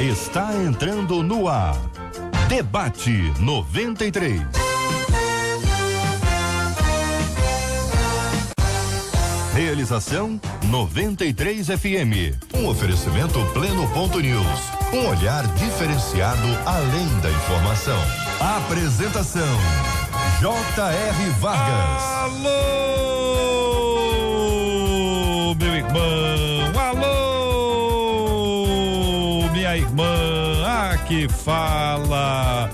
Está entrando no ar. Debate 93. Realização 93 FM. Um oferecimento Pleno.news. Um olhar diferenciado além da informação. Apresentação J.R. Vargas. Alô, meu irmão. Alô, minha irmã. Aqui fala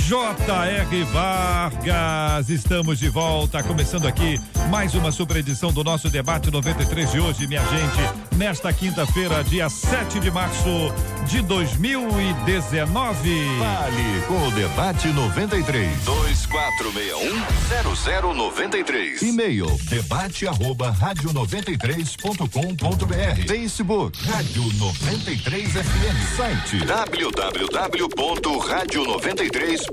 J.R. Vargas. Estamos de volta, começando aqui mais uma super edição do nosso Debate 93 de hoje, minha gente, nesta quinta-feira, dia 7 de março de 2019. Fale com o Debate 93. 2461-0093. E-mail debate@radio93.com.br. Facebook Rádio 93 FM. Site www.radio93.com.br.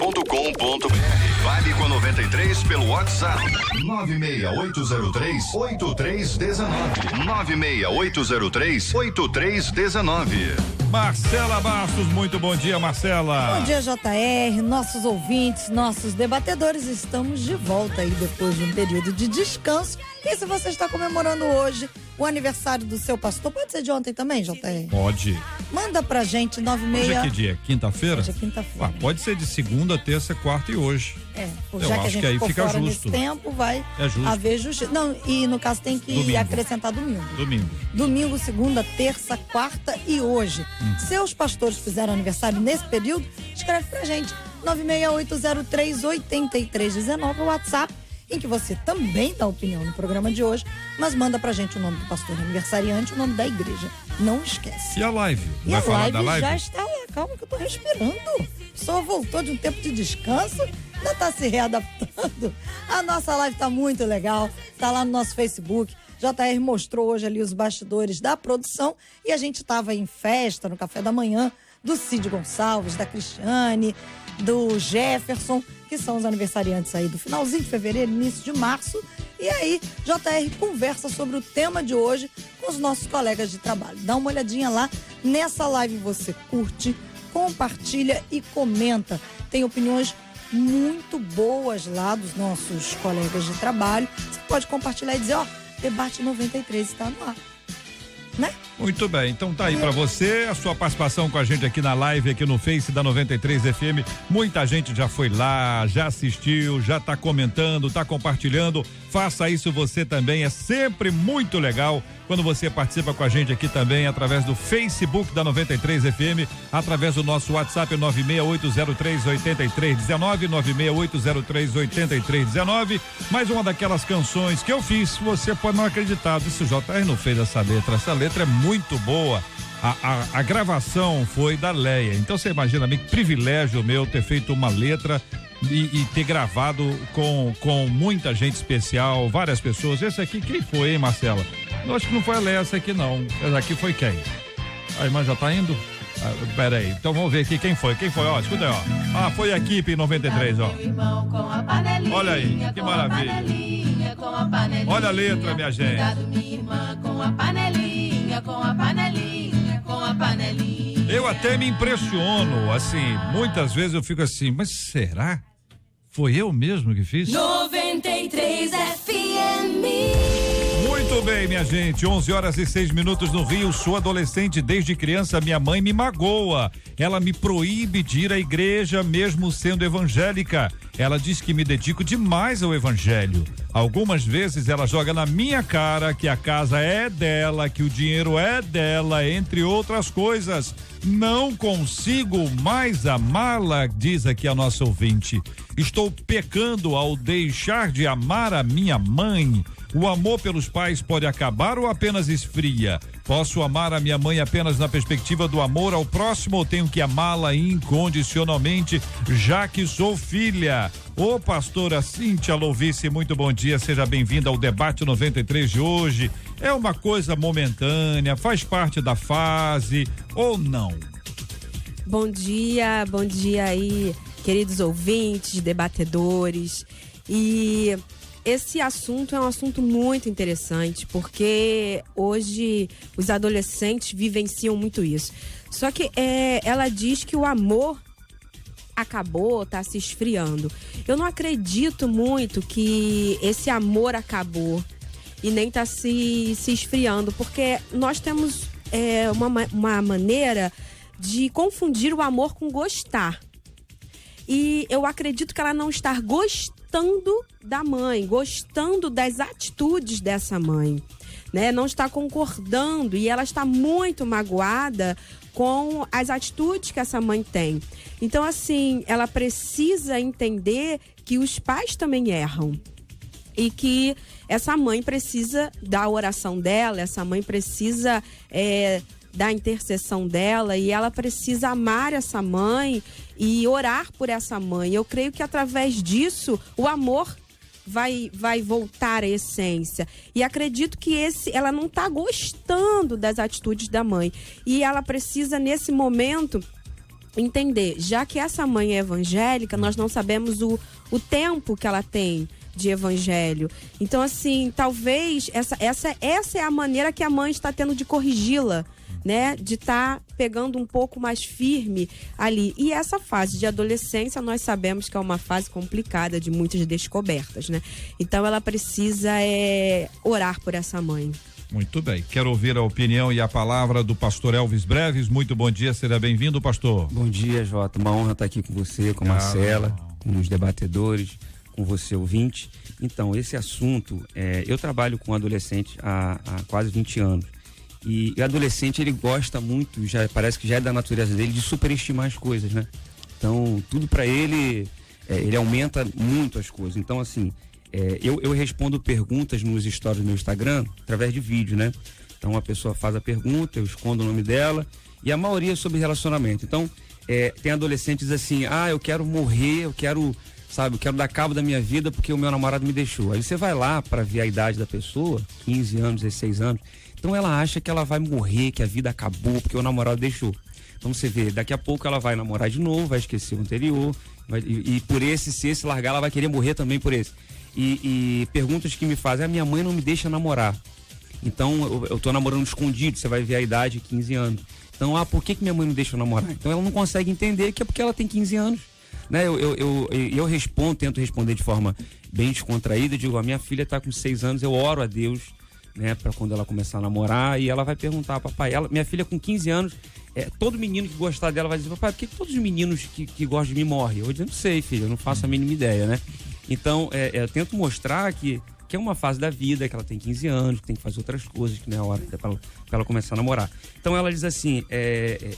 Fale com a 93 pelo WhatsApp 96803-8319. 96803-8319. Marcela Bastos, muito bom dia, Marcela. Bom dia, JR, nossos ouvintes, nossos debatedores, estamos de volta aí depois de um período de descanso. E se você está comemorando hoje o aniversário do seu pastor, pode ser de ontem também, JR? Pode. Manda pra gente, 96... Hoje é que dia? Quinta-feira? Hoje é quinta-feira. Pode ser de segunda, terça, quarta e hoje. Já que a gente ficou fora nesse tempo, vai haver justiça. Não, e no caso tem que acrescentar domingo. Domingo, segunda, terça, quarta e hoje. Seus pastores fizeram aniversário nesse período, escreve pra gente, 96803-8319, o WhatsApp, em que você também dá opinião no programa de hoje, mas manda pra gente o nome do pastor aniversariante, o nome da igreja. Não esquece. E a live? E a live já está lá. Calma que eu tô respirando. Só voltou de um tempo de descanso, ainda tá se readaptando. A nossa live tá muito legal, tá lá no nosso Facebook. JR mostrou hoje ali os bastidores da produção e a gente tava em festa no café da manhã do Cid Gonçalves, da Cristiane, do Jefferson, que são os aniversariantes aí do finalzinho de fevereiro, início de março. E aí, JR conversa sobre o tema de hoje com os nossos colegas de trabalho. Dá uma olhadinha lá nessa live, você curte, compartilha e comenta. Tem opiniões muito boas lá dos nossos colegas de trabalho. Você pode compartilhar e dizer, Debate 93 está no ar. Né? Muito bem, então tá aí pra você a sua participação com a gente aqui na live, aqui no Face da 93 FM. Muita gente já foi lá, já assistiu, já tá comentando, tá compartilhando. Faça isso você também, é sempre muito legal quando você participa com a gente aqui também através do Facebook da 93 FM, através do nosso WhatsApp 96803-8319, 96803-8319. Mais uma daquelas canções que eu fiz, você pode não acreditar, isso o JR não fez essa letra é muito boa. A gravação foi da Leia, então você imagina, que privilégio meu ter feito uma letra e ter gravado com muita gente especial, várias pessoas. Esse aqui quem foi, hein, Marcela? Eu acho que não foi a Leia essa aqui não, essa aqui foi quem? A irmã já tá indo? Pera aí, então vamos ver aqui quem foi, escuta aí, foi a equipe 93, olha aí, que maravilha. Olha a letra, minha gente. Eu até me impressiono, assim, muitas vezes eu fico assim, mas será? Foi eu mesmo que fiz? 93 FM. Muito bem, minha gente, 11h06 no Rio. Sou adolescente desde criança, minha mãe me magoa. Ela me proíbe de ir à igreja mesmo sendo evangélica. Ela diz que me dedico demais ao evangelho. Algumas vezes ela joga na minha cara que a casa é dela, que o dinheiro é dela, entre outras coisas. Não consigo mais amá-la, diz aqui a nossa ouvinte. Estou pecando ao deixar de amar a minha mãe. O amor pelos pais pode acabar ou apenas esfria? Posso amar a minha mãe apenas na perspectiva do amor ao próximo ou tenho que amá-la incondicionalmente, já que sou filha? Ô, pastora Cíntia Louvice, muito bom dia, seja bem-vinda ao Debate 93 de hoje. É uma coisa momentânea, faz parte da fase ou não? Bom dia aí, queridos ouvintes, debatedores. E esse assunto é um assunto muito interessante, porque hoje os adolescentes vivenciam muito isso. Só que ela diz que o amor acabou, tá se esfriando. Eu não acredito muito que esse amor acabou e nem tá se esfriando, porque nós temos uma maneira de confundir o amor com gostar. E eu acredito que ela não está gostando da mãe, gostando das atitudes dessa mãe, né? Não está concordando e ela está muito magoada com as atitudes que essa mãe tem. Então, assim, ela precisa entender que os pais também erram e que essa mãe precisa da oração dela, essa mãe precisa da intercessão dela e ela precisa amar essa mãe e orar por essa mãe. Eu creio que através disso o amor vai voltar à essência. E acredito que ela não está gostando das atitudes da mãe. E ela precisa, nesse momento, entender, já que essa mãe é evangélica, nós não sabemos o tempo que ela tem de evangelho. Então, assim, talvez essa é a maneira que a mãe está tendo de corrigi-la, né? De estar pegando um pouco mais firme ali. E essa fase de adolescência, nós sabemos que é uma fase complicada, de muitas descobertas, né? Então, ela precisa orar por essa mãe. Muito bem. Quero ouvir a opinião e a palavra do pastor Elvis Breves. Muito bom dia, seja bem-vindo, pastor. Bom dia, Jota. Uma honra estar aqui com você, com a Marcela, com os debatedores, com você, ouvinte. Então, esse assunto, eu trabalho com adolescente há quase 20 anos. E o adolescente, ele gosta muito, parece que já é da natureza dele, de superestimar as coisas, né? Então, tudo pra ele, ele aumenta muito as coisas. Então, assim, eu respondo perguntas nos stories do meu Instagram através de vídeo, né? Então, a pessoa faz a pergunta, eu escondo o nome dela, e a maioria é sobre relacionamento. Então, tem adolescentes assim, eu quero morrer, eu quero dar cabo da minha vida porque o meu namorado me deixou. Aí você vai lá pra ver a idade da pessoa, 15 anos, 16 anos, então ela acha que ela vai morrer, que a vida acabou porque o namorado deixou. Então você vê, daqui a pouco ela vai namorar de novo, vai esquecer o anterior, e por se esse largar, ela vai querer morrer também por esse. E perguntas que me fazem, a minha mãe não me deixa namorar. Então eu tô namorando escondido, você vai ver a idade, 15 anos. Então, por que minha mãe não deixa eu namorar? Então ela não consegue entender que é porque ela tem 15 anos. Né? Eu tento responder de forma bem descontraída, digo, a minha filha tá com 6 anos, eu oro a Deus, né, para quando ela começar a namorar, e ela vai perguntar, papai, minha filha com 15 anos, todo menino que gostar dela vai dizer, papai, por que todos os meninos que gostam de mim morrem? Eu vou dizer, não sei, filha, eu não faço a mínima ideia, né? Então, eu tento mostrar que é uma fase da vida, que ela tem 15 anos, que tem que fazer outras coisas, que não é a hora pra ela começar a namorar. Então ela diz assim,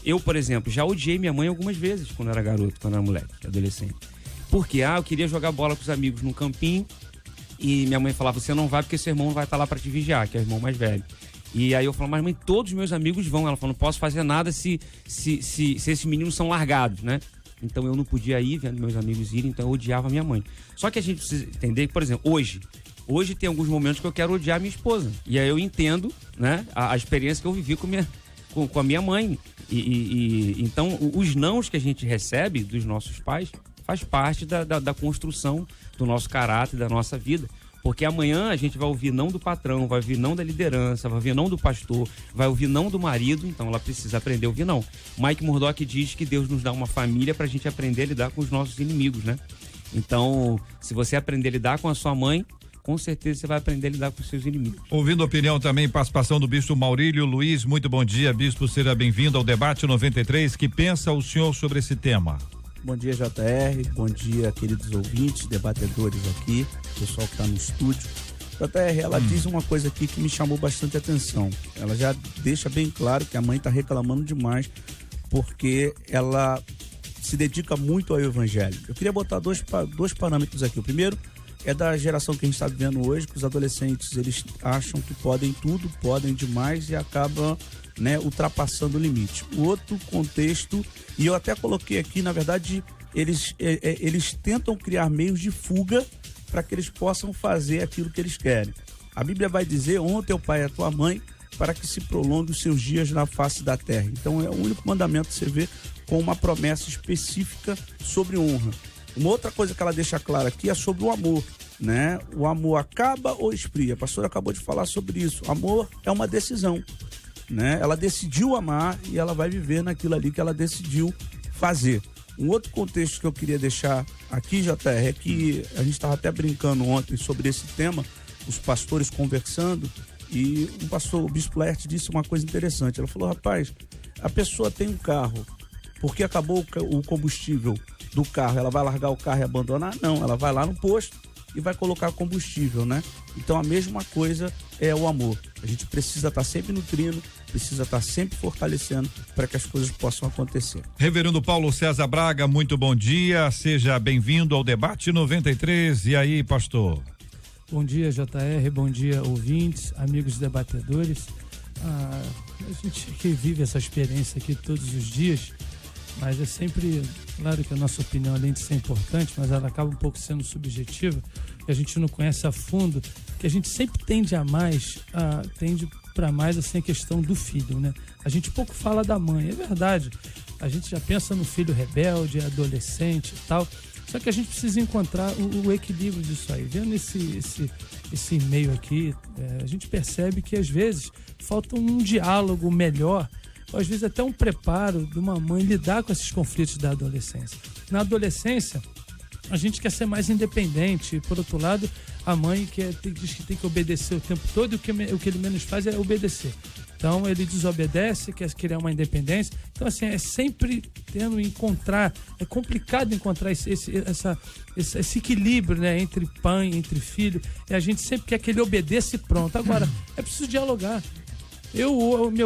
eu, por exemplo, já odiei minha mãe algumas vezes quando era garoto, quando era moleque, adolescente. Porque, eu queria jogar bola com os amigos num campinho, e minha mãe falava, você não vai porque seu irmão vai estar lá pra te vigiar, que é o irmão mais velho. E aí eu falo, mas mãe, todos os meus amigos vão. Ela falou, não posso fazer nada se esses meninos são largados, né? Então eu não podia ir vendo meus amigos irem, então eu odiava minha mãe. Só que a gente precisa entender que, por exemplo, hoje tem alguns momentos que eu quero odiar minha esposa. E aí eu entendo, né, a experiência que eu vivi com a minha mãe. Então os nãos que a gente recebe dos nossos pais faz parte da construção do nosso caráter, da nossa vida. Porque amanhã a gente vai ouvir não do patrão, vai ouvir não da liderança, vai ouvir não do pastor, vai ouvir não do marido, então ela precisa aprender a ouvir não. Mike Murdock diz que Deus nos dá uma família pra gente aprender a lidar com os nossos inimigos, né? Então, se você aprender a lidar com a sua mãe, com certeza você vai aprender a lidar com os seus inimigos. Ouvindo a opinião também, participação do bispo Maurílio Luiz. Muito bom dia, bispo, seja bem-vindo ao Debate 93. Que pensa o senhor sobre esse tema? Bom dia, JR, bom dia, queridos ouvintes, debatedores aqui, pessoal que está no estúdio. JR, ela diz uma coisa aqui que me chamou bastante atenção. Ela já deixa bem claro que a mãe está reclamando demais porque ela se dedica muito ao evangelho. Eu queria botar dois parâmetros aqui. O primeiro é da geração que a gente está vivendo hoje, que os adolescentes, eles acham que podem tudo, podem demais e acabam, né, ultrapassando o limite. O outro contexto, e eu até coloquei aqui, na verdade, eles tentam criar meios de fuga para que eles possam fazer aquilo que eles querem. A Bíblia vai dizer, honra teu pai e a tua mãe, para que se prolongue os seus dias na face da terra. Então é o único mandamento que você vê com uma promessa específica sobre honra. Uma outra coisa que ela deixa clara aqui é sobre o amor. né? O amor acaba ou esfria? A pastora acabou de falar sobre isso. Amor é uma decisão, né? Ela decidiu amar e ela vai viver naquilo ali que ela decidiu fazer. Um outro contexto que eu queria deixar aqui, JR, é que a gente estava até brincando ontem sobre esse tema, os pastores conversando, e o pastor, o Bispo Laerte, disse uma coisa interessante. Ela falou, rapaz, a pessoa tem um carro, porque acabou o combustível do carro, ela vai largar o carro e abandonar? Não, ela vai lá no posto e vai colocar combustível, né? Então a mesma coisa é o amor. A gente precisa estar sempre nutrindo, precisa estar sempre fortalecendo para que as coisas possam acontecer. Reverendo Paulo César Braga, muito bom dia, seja bem-vindo ao Debate 93. E aí, pastor? Bom dia, JR, bom dia, ouvintes, amigos debatedores. A gente que vive essa experiência aqui todos os dias, mas é sempre, claro que a nossa opinião, além de ser importante, mas ela acaba um pouco sendo subjetiva, que a gente não conhece a fundo, que a gente sempre tende para mais assim a questão do filho, né? A gente pouco fala da mãe, é verdade, a gente já pensa no filho rebelde, adolescente e tal, só que a gente precisa encontrar o equilíbrio disso aí. Vendo esse meio aqui, a gente percebe que às vezes falta um diálogo melhor, ou às vezes até um preparo de uma mãe lidar com esses conflitos da adolescência. Na adolescência, a gente quer ser mais independente, e por outro lado, a mãe diz que tem que obedecer o tempo todo, e o que ele menos faz é obedecer. Então ele desobedece, quer criar uma independência. Então assim, é sempre é complicado encontrar esse equilíbrio, né, entre pai, entre filho, e a gente sempre quer que ele obedeça e pronto. Agora, é preciso dialogar.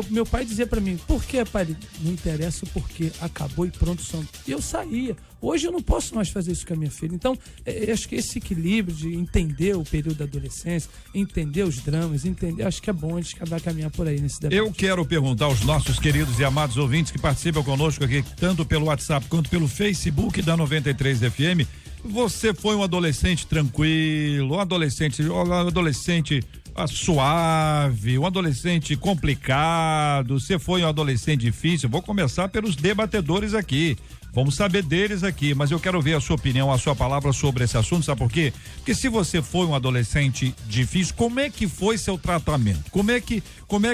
Meu pai dizia pra mim, por que, pai? Não interessa o porquê, acabou e pronto, e eu saía. Hoje eu não posso mais fazer isso com a minha filha. Então, eu acho que esse equilíbrio de entender o período da adolescência, entender os dramas, acho que é bom a gente acabar caminhar por aí nesse debate. Eu quero perguntar aos nossos queridos e amados ouvintes que participam conosco aqui, tanto pelo WhatsApp quanto pelo Facebook da 93 FM, você foi um adolescente tranquilo, um adolescente suave, um adolescente complicado, você foi um adolescente difícil? Vou começar pelos debatedores aqui. Vamos saber deles aqui, mas eu quero ver a sua opinião, a sua palavra sobre esse assunto, sabe por quê? Porque se você foi um adolescente difícil, como é que foi seu tratamento? Como é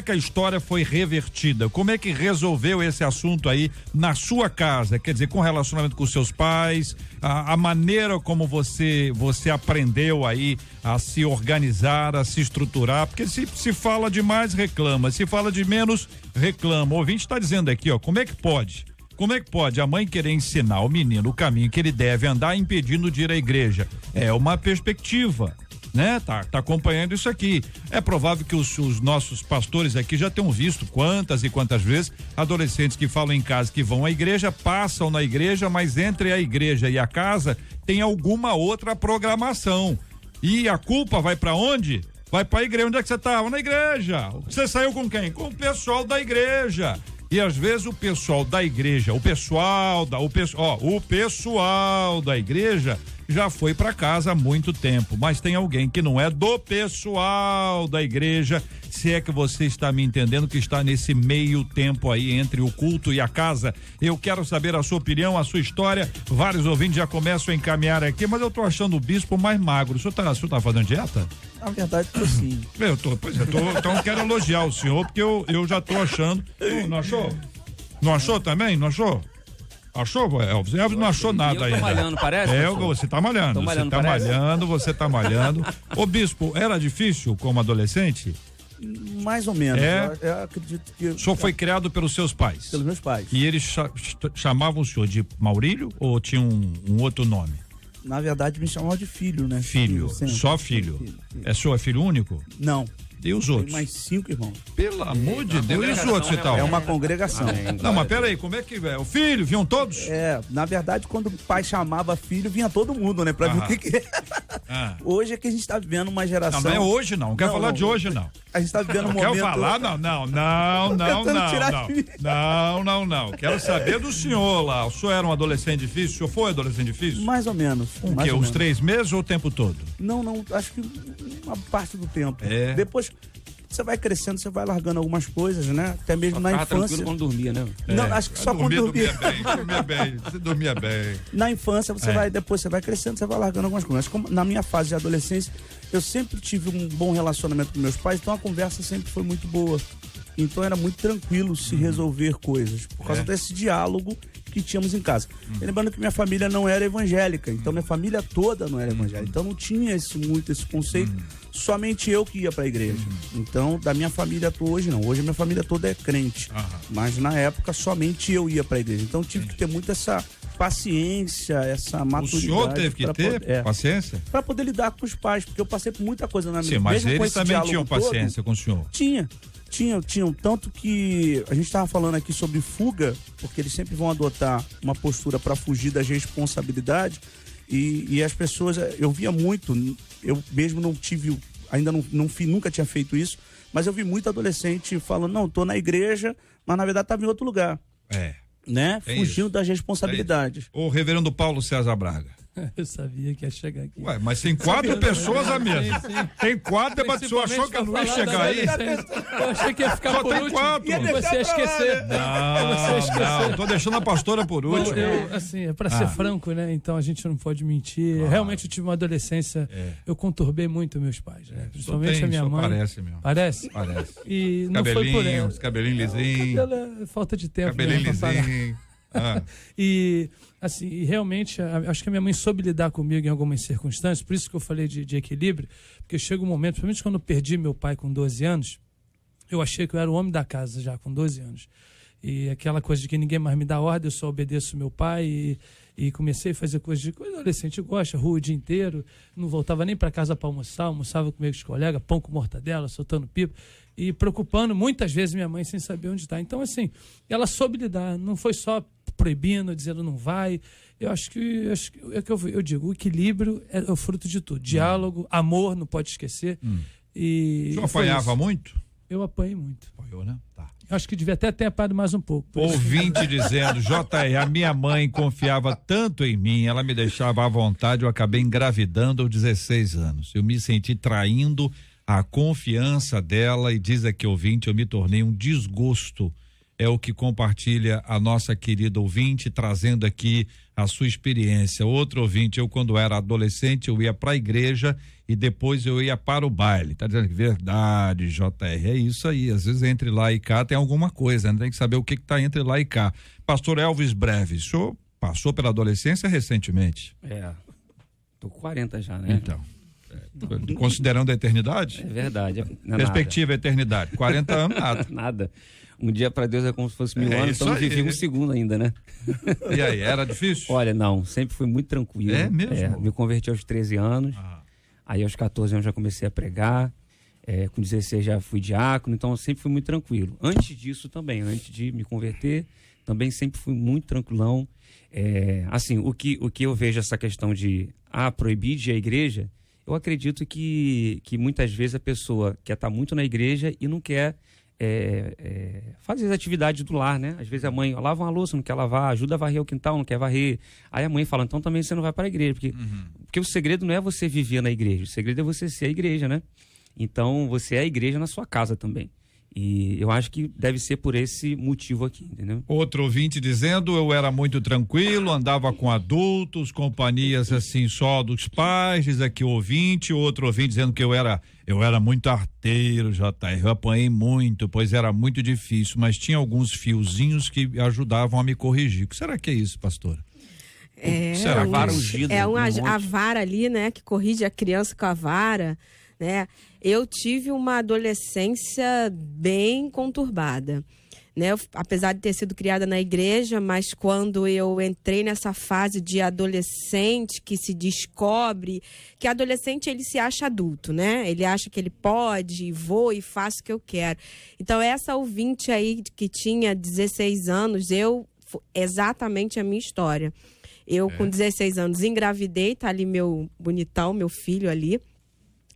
que a história foi revertida? Como é que resolveu esse assunto aí na sua casa? Quer dizer, com relacionamento com seus pais, a maneira como você aprendeu aí a se organizar, a se estruturar, porque se fala demais, reclama, se fala de menos, reclama. O ouvinte está dizendo aqui, ó, como é que pode? Como é que pode a mãe querer ensinar o menino o caminho que ele deve andar, impedindo de ir à igreja? É uma perspectiva, né? Tá acompanhando isso aqui. É provável que os nossos pastores aqui já tenham visto quantas e quantas vezes adolescentes que falam em casa que vão à igreja, passam na igreja, mas entre a igreja e a casa tem alguma outra programação. E a culpa vai para onde? Vai para a igreja. Onde é que você estava? Na igreja. Você saiu com quem? Com o pessoal da igreja. E às vezes o pessoal da igreja, o pessoal da igreja já foi para casa há muito tempo, mas tem alguém que não é do pessoal da igreja, se é que você está me entendendo, que está nesse meio tempo aí entre o culto e a casa. Eu quero saber a sua opinião, a sua história. Vários ouvintes já começam a encaminhar aqui, mas eu tô achando o bispo mais magro. O senhor tá fazendo dieta? Na verdade, tô sim. Então eu quero elogiar o senhor, porque eu já tô achando. Não achou? Não achou também? Não achou? Achou, Elvis? Elvis não achou nada ainda. Eu tô malhando, parece? Você tá malhando. Você tá malhando. Ô bispo, era difícil como adolescente? Mais ou menos. Eu acredito que... O senhor foi criado pelos seus pais? Pelos meus pais. E eles chamavam o senhor de Maurílio ou tinha um outro nome? Na verdade, me chamavam de filho, né? Filho, só filho. É seu filho único? Não. E os outros? Tem mais 5 irmãos. Pelo amor de Deus, e os outros e tal? É uma congregação. Não, mas peraí, como é que é? O filho, vinham todos? Na verdade, quando o pai chamava filho, vinha todo mundo, né? Pra ver o que é. Hoje é que a gente tá vivendo uma geração... Não é hoje não, quero falar de hoje não. A gente tá vivendo um momento... Quero falar, não. Quero saber do senhor lá. O senhor era um adolescente difícil? O senhor foi adolescente difícil? Mais ou menos. O quê? Uns 3 meses ou o tempo todo? Não, acho que uma parte do tempo. Depois, você vai crescendo, você vai largando algumas coisas, né? Até mesmo na infância. Tranquilo quando dormia, né? Não, acho que só quando dormia. Dormia bem, você dormia bem. Na infância, depois você vai crescendo, você vai largando algumas coisas. Mas como na minha fase de adolescência, eu sempre tive um bom relacionamento com meus pais, então a conversa sempre foi muito boa. Então era muito tranquilo se resolver coisas, por causa desse diálogo que tínhamos em casa. E lembrando que minha família não era evangélica, então minha família toda não era evangélica, então não tinha muito esse conceito, somente eu que ia para a igreja. Então, da minha família hoje não, hoje a minha família toda é crente, mas na época somente eu ia para a igreja, então tive que ter muito essa paciência, essa maturidade. O senhor teve que ter paciência? Para poder lidar com os pais, porque eu passei por muita coisa na minha vida. Sim, mas eles também tinham paciência com o senhor? Tinham, tanto que a gente estava falando aqui sobre fuga, porque eles sempre vão adotar uma postura para fugir das responsabilidades, e as pessoas, eu via muito, eu mesmo não tive, ainda nunca tinha feito isso, mas eu vi muito adolescente falando, não, tô na igreja, mas na verdade estava em outro lugar. Né? Fugindo das responsabilidades. O reverendo Paulo César Braga. Eu sabia que ia chegar aqui. Ué, mas tem 4 pessoas a mesa. Tem 4 debatedores. Achou que eu não ia chegar aí? Eu achei que ia ficar só por tem último. 4. Você ia esquecer. Não, tô deixando a pastora por último. É pra ser franco, né? Então a gente não pode mentir. Claro. Realmente eu tive uma adolescência, eu conturbei muito meus pais, né? Principalmente a minha mãe. Parece mesmo. Parece? Parece. E não foi por ela. Cabelinho lisinho. Cabelo é falta de tempo. Cabelinho lisinho. E assim, realmente acho que a minha mãe soube lidar comigo em algumas circunstâncias, por isso que eu falei de equilíbrio, porque chega um momento, principalmente quando eu perdi meu pai com 12 anos, eu achei que eu era o homem da casa já com 12 anos, e aquela coisa de que ninguém mais me dá ordem, eu só obedeço meu pai, e comecei a fazer coisas de coisa adolescente gosta, rua o dia inteiro, não voltava nem para casa para almoçar, almoçava comigo com os colegas, pão com mortadela, soltando pipa, e preocupando muitas vezes minha mãe sem saber onde está. Então, assim, ela soube lidar, não foi só proibindo, dizendo não vai. Eu acho que eu digo, o equilíbrio é o fruto de tudo. Diálogo, amor, não pode esquecer. E o senhor apanhava muito? Eu apanhei muito. Apanhou, né? Tá. Acho que devia até ter apanhado mais um pouco. Ouvinte dizendo, JR, a minha mãe confiava tanto em mim, ela me deixava à vontade, eu acabei engravidando aos 16 anos. Eu me senti traindo a confiança dela e diz aqui, ouvinte, eu me tornei um desgosto. É o que compartilha a nossa querida ouvinte, trazendo aqui a sua experiência. Outro ouvinte, eu quando era adolescente, eu ia para a igreja e depois eu ia para o baile. Tá dizendo que verdade, JR, é isso aí. Às vezes entre lá e cá tem alguma coisa, né? Tem que saber o que tá entre lá e cá. Pastor Elvis Breves, o senhor passou pela adolescência recentemente? Tô com 40 já, né? Então. Considerando a eternidade? É verdade. Perspectiva eternidade. 40 anos, nada. Nada. Um dia para Deus é como se fosse 1000 anos, então vivi um segundo ainda, né? E aí, era difícil? Olha, não, sempre fui muito tranquilo. É mesmo? Me converti aos 13 anos, aí aos 14 anos já comecei a pregar, com 16 já fui diácono, então eu sempre fui muito tranquilo. Antes disso também, antes de me converter, também sempre fui muito tranquilão. Assim, o que eu vejo essa questão de proibir de ir à igreja, eu acredito que muitas vezes a pessoa quer estar muito na igreja e não quer fazer as atividades do lar, né? Às vezes a mãe lava uma louça, não quer lavar, ajuda a varrer o quintal, não quer varrer. Aí a mãe fala, então também você não vai para a igreja, porque o segredo não é você viver na igreja, o segredo é você ser a igreja, né? Então você é a igreja na sua casa também. E eu acho que deve ser por esse motivo aqui, entendeu? Outro ouvinte dizendo, eu era muito tranquilo, andava com adultos, companhias assim só dos pais, diz aqui o ouvinte. Outro ouvinte dizendo que eu era muito arteiro, JR, eu apanhei muito, pois era muito difícil, mas tinha alguns fiozinhos que ajudavam a me corrigir. O que será que é isso, pastora? Será vara ungida? A vara ali, né, que corrige a criança com a vara, né? Eu tive uma adolescência bem conturbada, né? Apesar de ter sido criada na igreja, mas quando eu entrei nessa fase de adolescente que se descobre, que adolescente ele se acha adulto, né? Ele acha que ele pode, vou e faço o que eu quero. Então essa ouvinte aí que tinha 16 anos, exatamente a minha história. Eu com 16 anos engravidei, tá ali meu bonitão, meu filho ali.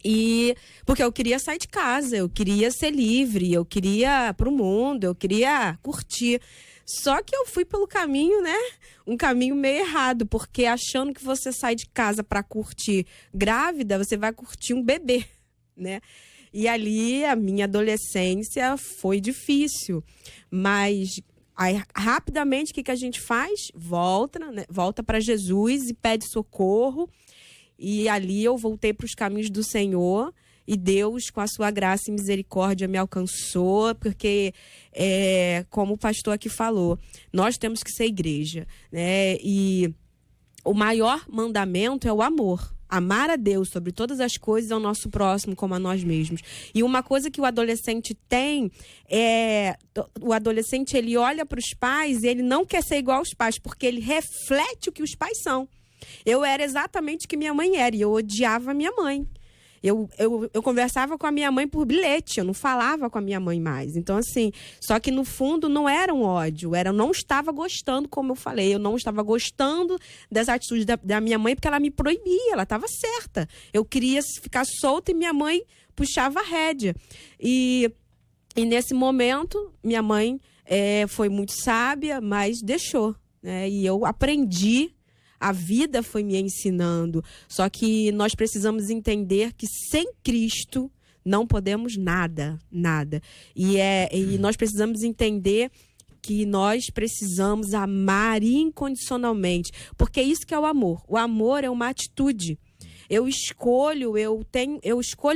E porque eu queria sair de casa, eu queria ser livre, eu queria pro mundo, eu queria curtir. Só que eu fui pelo caminho, né? Um caminho meio errado, porque achando que você sai de casa para curtir grávida, você vai curtir um bebê, né? E ali a minha adolescência foi difícil, mas aí, rapidamente, o que a gente faz? Volta para Jesus e pede socorro. E ali eu voltei para os caminhos do Senhor. E Deus, com a sua graça e misericórdia, me alcançou, porque, como o pastor aqui falou, nós temos que ser igreja, né? E o maior mandamento é o amor. Amar a Deus sobre todas as coisas, ao nosso próximo como a nós mesmos. E uma coisa que o adolescente tem o adolescente, ele olha para os pais e ele não quer ser igual aos pais, porque ele reflete o que os pais são. Eu era exatamente o que minha mãe era e eu odiava a minha mãe. Eu conversava com a minha mãe por bilhete, eu não falava com a minha mãe mais. Então, assim, só que no fundo não era um ódio, eu não estava gostando, como eu falei, eu não estava gostando das atitudes da minha mãe, porque ela me proibia, ela estava certa. Eu queria ficar solta e minha mãe puxava a rédea. E nesse momento, minha mãe foi muito sábia, mas deixou, né? E eu aprendi. A vida foi me ensinando. Só que nós precisamos entender que sem Cristo não podemos nada. E nós precisamos entender que nós precisamos amar incondicionalmente. Porque isso que é o amor. O amor é uma atitude. Eu escolho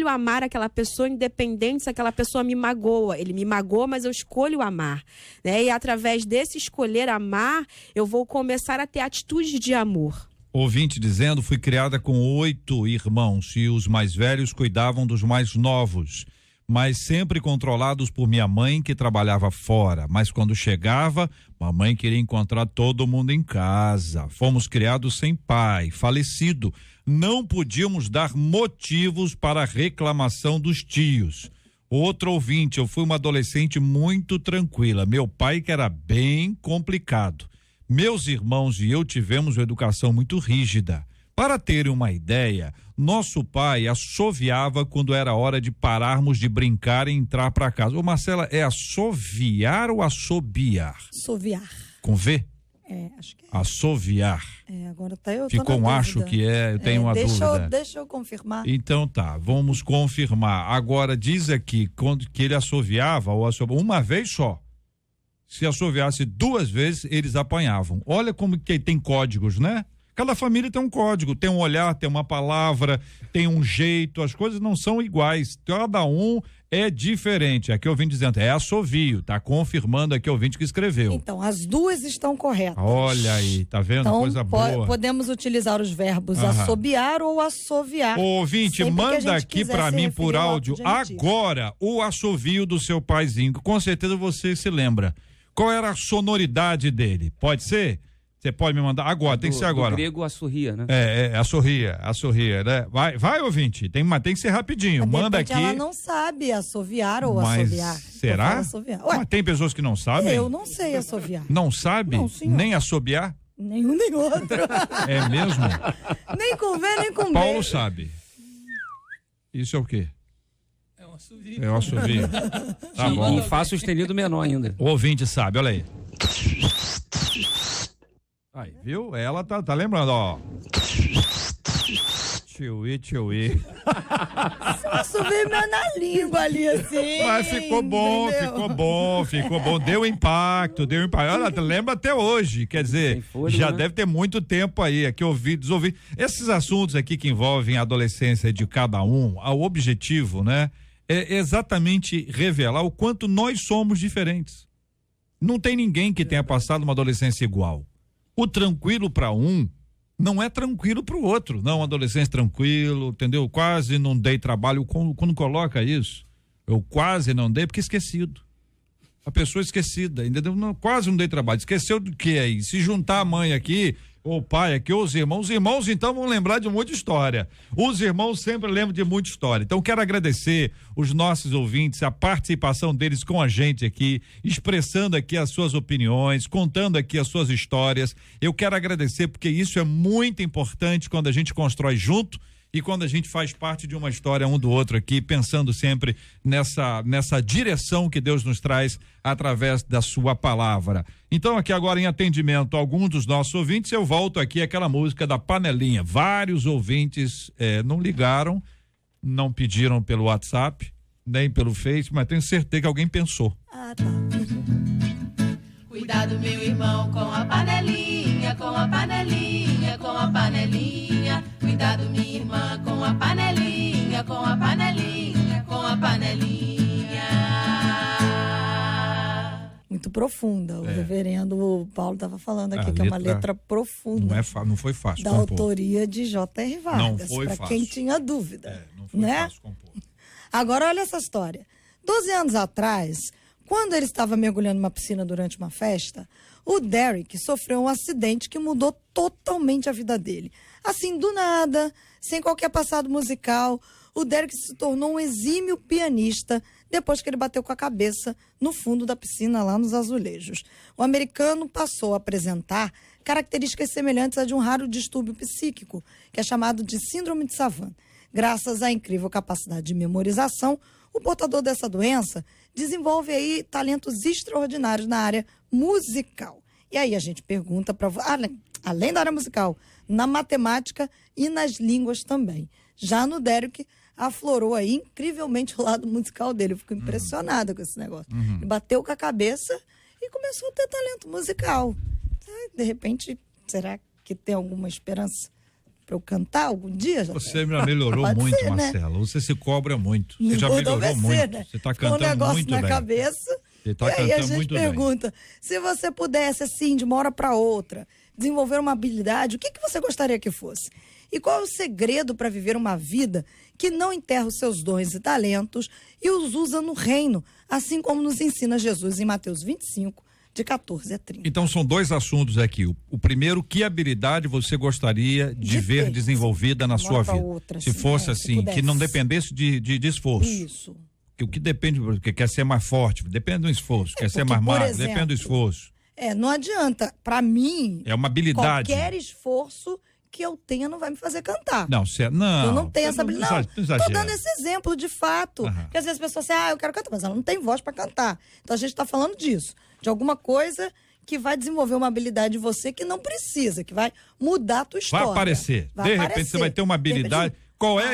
amar aquela pessoa independente se aquela pessoa me magoa. Ele me magoa, mas eu escolho amar, né? E através desse escolher amar, eu vou começar a ter atitudes de amor. Ouvinte dizendo, fui criada com 8 irmãos e os mais velhos cuidavam dos mais novos, mas sempre controlados por minha mãe, que trabalhava fora. Mas quando chegava, mamãe queria encontrar todo mundo em casa. Fomos criados sem pai, falecido. Não podíamos dar motivos para a reclamação dos tios. Outro ouvinte, eu fui uma adolescente muito tranquila. Meu pai que era bem complicado. Meus irmãos e eu tivemos uma educação muito rígida. Para terem uma ideia, nosso pai assoviava quando era hora de pararmos de brincar e entrar para casa. Ô Marcela, é assoviar ou assobiar? Assoviar. Com V? Acho que é. Assoviar. Agora eu ficou um acho que eu tenho uma dúvida. Deixa eu confirmar. Então tá, vamos confirmar. Agora diz aqui que ele assoviava uma vez só. Se assoviasse 2 vezes, eles apanhavam. Olha como que tem códigos, né? Cada família tem um código, tem um olhar, tem uma palavra, tem um jeito, as coisas não são iguais, cada um é diferente. Aqui eu vim dizendo, é assovio, tá confirmando aqui o ouvinte que escreveu. Então, as duas estão corretas. Olha aí, tá vendo? Então, coisa boa. Podemos utilizar os verbos assobiar ou assoviar. Ouvinte, manda aqui pra mim por áudio agora o assovio do seu paizinho, com certeza você se lembra. Qual era a sonoridade dele? Pode ser? Você pode me mandar agora, tem que ser agora. Do grego, assorria, né? Assorria, né? Vai, ouvinte, mas tem que ser rapidinho. Manda aqui. Ela não sabe assoviar ou assoviar. Será? Mas tem pessoas que não sabem? Eu não sei assoviar. Não sabe? Não, nem assobiar? Nenhum nem outro. É mesmo? Nem com V, nem com B. Paulo sabe. Isso é o quê? É um assovio. É um assovio. Tá bom. E Fá sustenido menor ainda. O ouvinte sabe, olha aí. Aí, viu? Ela tá lembrando, ó. Tchauí. Só veio na língua ali, assim. Mas ficou bom. Deu impacto. Olha, lembra até hoje. Quer dizer, já deve ter muito tempo aí. Aqui desouvir. Esses assuntos aqui que envolvem a adolescência de cada um, o objetivo, né? É exatamente revelar o quanto nós somos diferentes. Não tem ninguém que tenha passado uma adolescência igual. O tranquilo para um não é tranquilo para o outro. Não, adolescente tranquilo, entendeu? Quase não dei trabalho. Quando coloca isso, eu quase não dei porque esquecido. A pessoa esquecida, entendeu? Não, quase não dei trabalho. Esqueceu do que aí? Se juntar a mãe aqui, ou o pai aqui, ou os irmãos então vão lembrar de muita história. Os irmãos sempre lembram de muita história. Então quero agradecer os nossos ouvintes, a participação deles com a gente aqui, expressando aqui as suas opiniões, contando aqui as suas histórias. Eu quero agradecer porque isso é muito importante quando a gente constrói junto e quando a gente faz parte de uma história um do outro aqui, pensando sempre nessa direção que Deus nos traz através da sua palavra. Então aqui agora em atendimento a alguns dos nossos ouvintes, eu volto aqui àquela música da panelinha. Vários ouvintes não ligaram, não pediram pelo WhatsApp, nem pelo Face, mas tenho certeza que alguém pensou. Ah, tá. Cuidado, meu irmão, com a panelinha, com a panelinha, com a panelinha. Cuidado, minha irmã, com a panelinha, com a panelinha, com a panelinha. Muito profunda. O reverendo Paulo estava falando aqui que é uma letra profunda. Não foi fácil da compor. autoria de J.R. Vargas. Não foi pra fácil. quem tinha dúvida. Não foi né? fácil compor. Agora, olha essa história. 12 anos atrás, quando ele estava mergulhando numa piscina durante uma festa, o Derek sofreu um acidente que mudou totalmente a vida dele. Assim, do nada, sem qualquer passado musical, o Derek se tornou um exímio pianista depois que ele bateu com a cabeça no fundo da piscina, lá nos azulejos. O americano passou a apresentar características semelhantes a de um raro distúrbio psíquico, que é chamado de síndrome de Savant. Graças à incrível capacidade de memorização, o portador dessa doença desenvolve aí talentos extraordinários na área musical. E aí a gente pergunta para além da área musical, na matemática e nas línguas também. Já no Derek, aflorou aí incrivelmente o lado musical dele. Eu fico impressionada com esse negócio. Ele bateu com a cabeça e começou a ter talento musical. De repente, será que tem alguma esperança para eu cantar algum dia? Você melhorou Pode muito, ser, né? Marcela. Você se cobra muito. Você já melhorou muito. Né? Você está Ficou cantando um negócio muito na bem. cabeça. Você tá e aí a cantando gente muito bem. pergunta, se você pudesse, assim, de uma hora para outra, desenvolver uma habilidade, o que você gostaria que fosse? E qual é o segredo para viver uma vida que não enterra os seus dons e talentos e os usa no reino, assim como nos ensina Jesus em Mateus 25, de 14 a 30. Então são dois assuntos aqui. O primeiro, que habilidade você gostaria de ver ter, desenvolvida na sua vida? Outra, se fosse se assim, pudesse. que não dependesse de esforço. Isso. O que depende, porque quer ser mais forte, depende do esforço. Quer ser porque, mais por magro, exemplo, depende do esforço. Não adianta. Para mim, É uma habilidade. qualquer esforço que eu tenha não vai me fazer cantar. Não, não. Eu não tenho essa habilidade. Não, exagera. tô dando esse exemplo de fato. Porque às vezes as pessoas dizem, eu quero cantar, mas ela não tem voz para cantar. Então a gente tá falando disso, de alguma coisa que vai desenvolver uma habilidade em você que não precisa, que vai mudar a tua história. Vai aparecer. De repente você vai ter uma habilidade.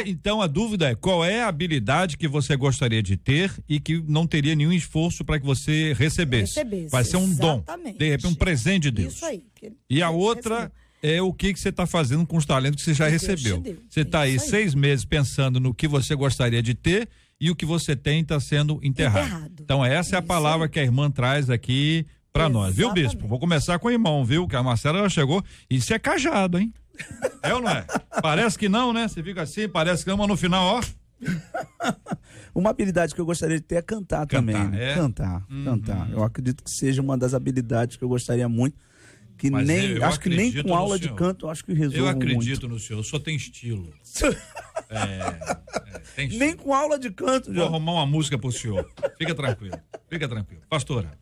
Então a dúvida é, qual é a habilidade que você gostaria de ter e que não teria nenhum esforço para que você recebesse? Vai ser um dom. De repente, um presente de Deus. Isso aí. E a outra é o que você está fazendo com os talentos que você já recebeu. Você está aí 6 meses pensando no que você gostaria de ter e o que você tem está sendo enterrado. Então essa é a palavra que a irmã traz aqui para nós, viu, bispo? Vou começar com o irmão, viu? Que a Marcela já chegou. Isso é cajado, hein? É ou não é? Parece que não, né? Você fica assim, parece que não, mas no final, ó. Uma habilidade que eu gostaria de ter é cantar também. Né? Cantar. Eu acredito que seja uma das habilidades que eu gostaria muito. Que Mas nem, acho que nem com aula de canto, eu acho que resolve muito. Eu acredito no senhor, o senhor tem estilo. Tem estilo. Nem com aula de canto, Vou arrumar uma música pro senhor. Fica tranquilo. Pastora.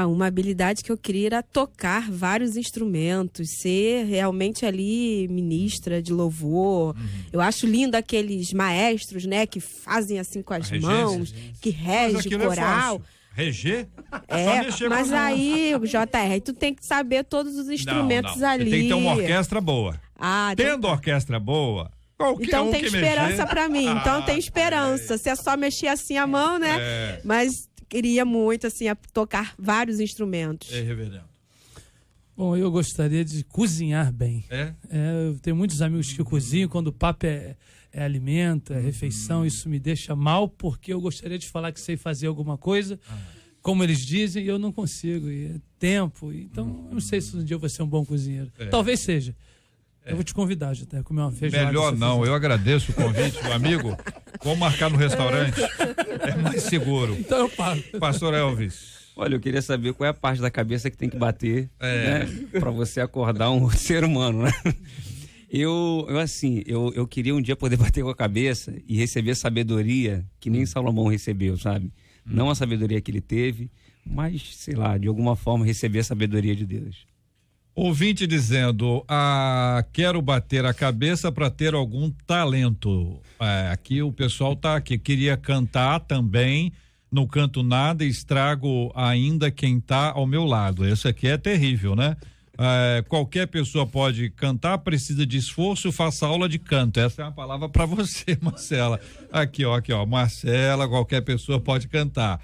Uma habilidade que eu queria era tocar vários instrumentos, ser realmente ali ministra de louvor. Eu acho lindo aqueles maestros, né, que fazem assim com as mãos, que rege o coral. Reger? Mas aí, JR, tu tem que saber todos os instrumentos ali. Tem que ter uma orquestra boa. Tendo orquestra boa, então tem esperança pra mim. Então tem esperança. Se é só mexer assim a mão, né? Mas queria muito, assim, tocar vários instrumentos. Reverendo. Bom, eu gostaria de cozinhar bem. Eu tenho muitos amigos que cozinham, quando o papo é alimento, é refeição, isso me deixa mal, porque eu gostaria de falar que sei fazer alguma coisa, como eles dizem, e eu não consigo, e é tempo, então eu não sei se um dia eu vou ser um bom cozinheiro. Talvez seja. Eu vou te convidar, até comer uma feijoada. Melhor não, eu agradeço o convite, meu amigo. Vamos marcar no restaurante, é mais seguro. Então eu pago. Pastor Elvis. Olha, eu queria saber qual é a parte da cabeça que tem que bater, né, para você acordar um ser humano, né? Eu queria um dia poder bater com a cabeça e receber sabedoria que nem Salomão recebeu, sabe? Não a sabedoria que ele teve, mas, sei lá, de alguma forma receber a sabedoria de Deus. Ouvinte dizendo, quero bater a cabeça para ter algum talento. Aqui o pessoal tá aqui, queria cantar também, não canto nada e estrago ainda quem tá ao meu lado. Isso aqui é terrível, né? Qualquer pessoa pode cantar, precisa de esforço, faça aula de canto. Essa é uma palavra para você, Marcela. Aqui, ó, Marcela, qualquer pessoa pode cantar.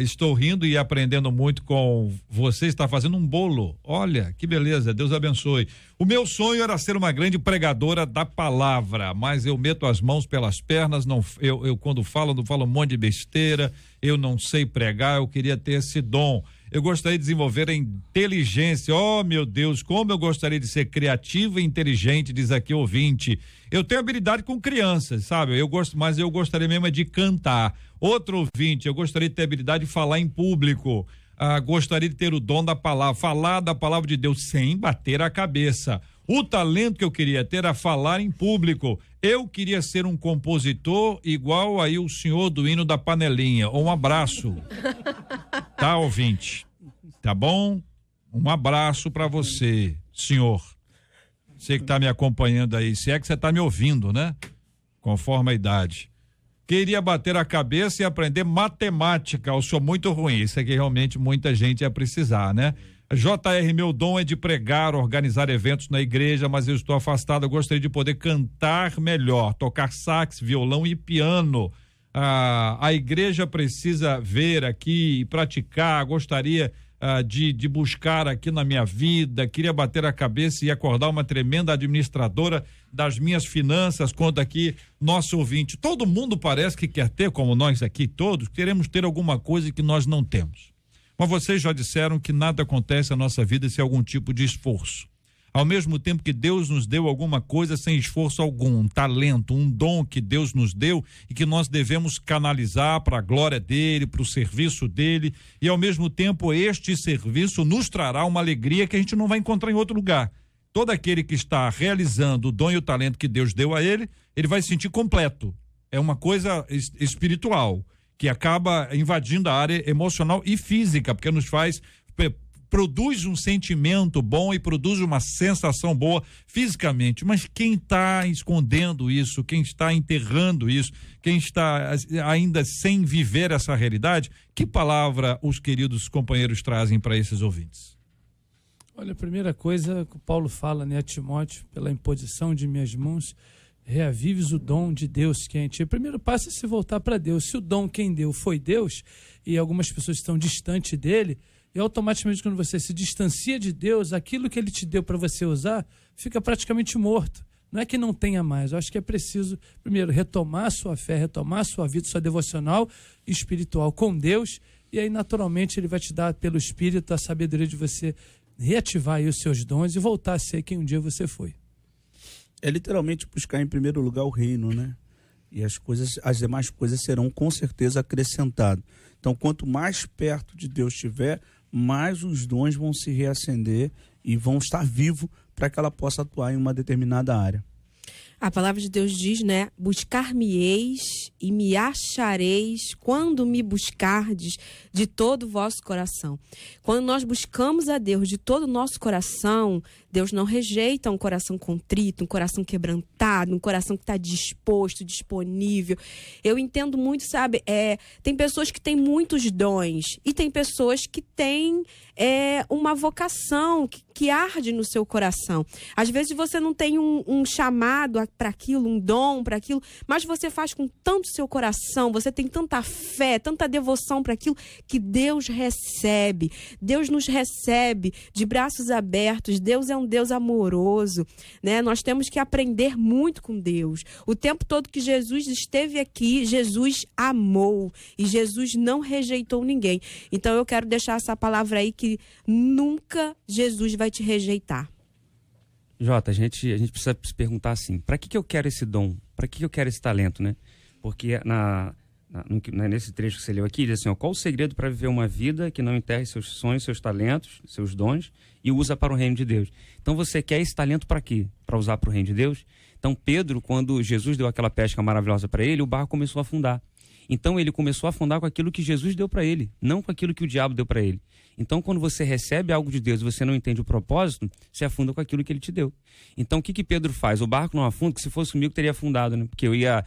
Estou rindo e aprendendo muito com você, está fazendo um bolo. Olha, que beleza, Deus abençoe. O meu sonho era ser uma grande pregadora da palavra, mas eu meto as mãos pelas pernas, eu quando falo, não falo um monte de besteira, eu não sei pregar, eu queria ter esse dom. Eu gostaria de desenvolver a inteligência. Oh, meu Deus, como eu gostaria de ser criativo e inteligente, diz aqui o ouvinte. Eu tenho habilidade com crianças, sabe? Mas eu gostaria mesmo de cantar. Outro ouvinte, eu gostaria de ter habilidade de falar em público. Gostaria de ter o dom da palavra, falar da palavra de Deus sem bater a cabeça. O talento que eu queria ter era falar em público. Eu queria ser um compositor igual aí o senhor do hino da panelinha. Um abraço. Tá, ouvinte? Tá bom? Um abraço pra você, senhor. Você que tá me acompanhando aí, se é que você tá me ouvindo, né? Conforme a idade. Queria bater a cabeça e aprender matemática. Eu sou muito ruim. Isso aqui realmente muita gente ia precisar, né? JR, meu dom é de pregar, organizar eventos na igreja, mas eu estou afastado. Eu gostaria de poder cantar melhor, tocar sax, violão e piano. A igreja precisa ver aqui e praticar. Gostaria de buscar aqui na minha vida. Queria bater a cabeça e acordar uma tremenda administradora das minhas finanças. Conta aqui nosso ouvinte. Todo mundo parece que quer ter, como nós aqui todos, queremos ter alguma coisa que nós não temos. Mas vocês já disseram que nada acontece na nossa vida sem algum tipo de esforço. Ao mesmo tempo que Deus nos deu alguma coisa sem esforço algum, um talento, um dom que Deus nos deu e que nós devemos canalizar para a glória dele, para o serviço dele, e ao mesmo tempo este serviço nos trará uma alegria que a gente não vai encontrar em outro lugar. Todo aquele que está realizando o dom e o talento que Deus deu a ele, ele vai se sentir completo. É uma coisa espiritual que acaba invadindo a área emocional e física, porque nos faz, produz um sentimento bom e produz uma sensação boa fisicamente. Mas quem está escondendo isso, quem está enterrando isso, quem está ainda sem viver essa realidade, que palavra os queridos companheiros trazem para esses ouvintes? Olha, a primeira coisa que o Paulo fala, né, a Timóteo, pela imposição de minhas mãos, reavives o dom de Deus que é em ti. O primeiro passo é se voltar para Deus. Se o dom quem deu foi Deus e algumas pessoas estão distantes dele, e automaticamente quando você se distancia de Deus, aquilo que ele te deu para você usar fica praticamente morto. Não é que não tenha mais, eu acho que é preciso, primeiro, retomar a sua fé, retomar a sua vida, sua devocional e espiritual com Deus, e aí naturalmente ele vai te dar pelo Espírito a sabedoria de você reativar aí os seus dons e voltar a ser quem um dia você foi. É literalmente buscar em primeiro lugar o reino, né? E as demais coisas serão com certeza acrescentadas. Então, quanto mais perto de Deus estiver, mais os dons vão se reacender e vão estar vivos para que ela possa atuar em uma determinada área. A palavra de Deus diz, né? Buscar-me-eis e me achareis quando me buscardes de todo o vosso coração. Quando nós buscamos a Deus de todo o nosso coração, Deus não rejeita um coração contrito, um coração quebrantado, um coração que está disposto, disponível. Eu entendo muito, sabe? Tem pessoas que têm muitos dons e tem pessoas que têm uma vocação que arde no seu coração. Às vezes você não tem um chamado para aquilo, um dom para aquilo, mas você faz com tanto seu coração, você tem tanta fé, tanta devoção para aquilo que Deus recebe. Deus nos recebe de braços abertos. Deus é um Deus amoroso, né? Nós temos que aprender muito com Deus. O tempo todo que Jesus esteve aqui, Jesus amou e Jesus não rejeitou ninguém. Então eu quero deixar essa palavra aí que nunca Jesus vai te rejeitar. Jota, a gente precisa se perguntar assim, para que eu quero esse dom? Para que eu quero esse talento, né? Porque nesse trecho que você leu aqui, diz assim, qual o segredo para viver uma vida que não enterre seus sonhos, seus talentos, seus dons e usa para o reino de Deus? Então você quer esse talento para quê? Para usar para o reino de Deus? Então Pedro, quando Jesus deu aquela pesca maravilhosa para ele, o barco começou a afundar. Então ele começou a afundar com aquilo que Jesus deu para ele, não com aquilo que o diabo deu para ele. Então, quando você recebe algo de Deus e você não entende o propósito, você afunda com aquilo que ele te deu. Então, o que Pedro faz? O barco não afunda, que se fosse comigo teria afundado, né? Porque eu ia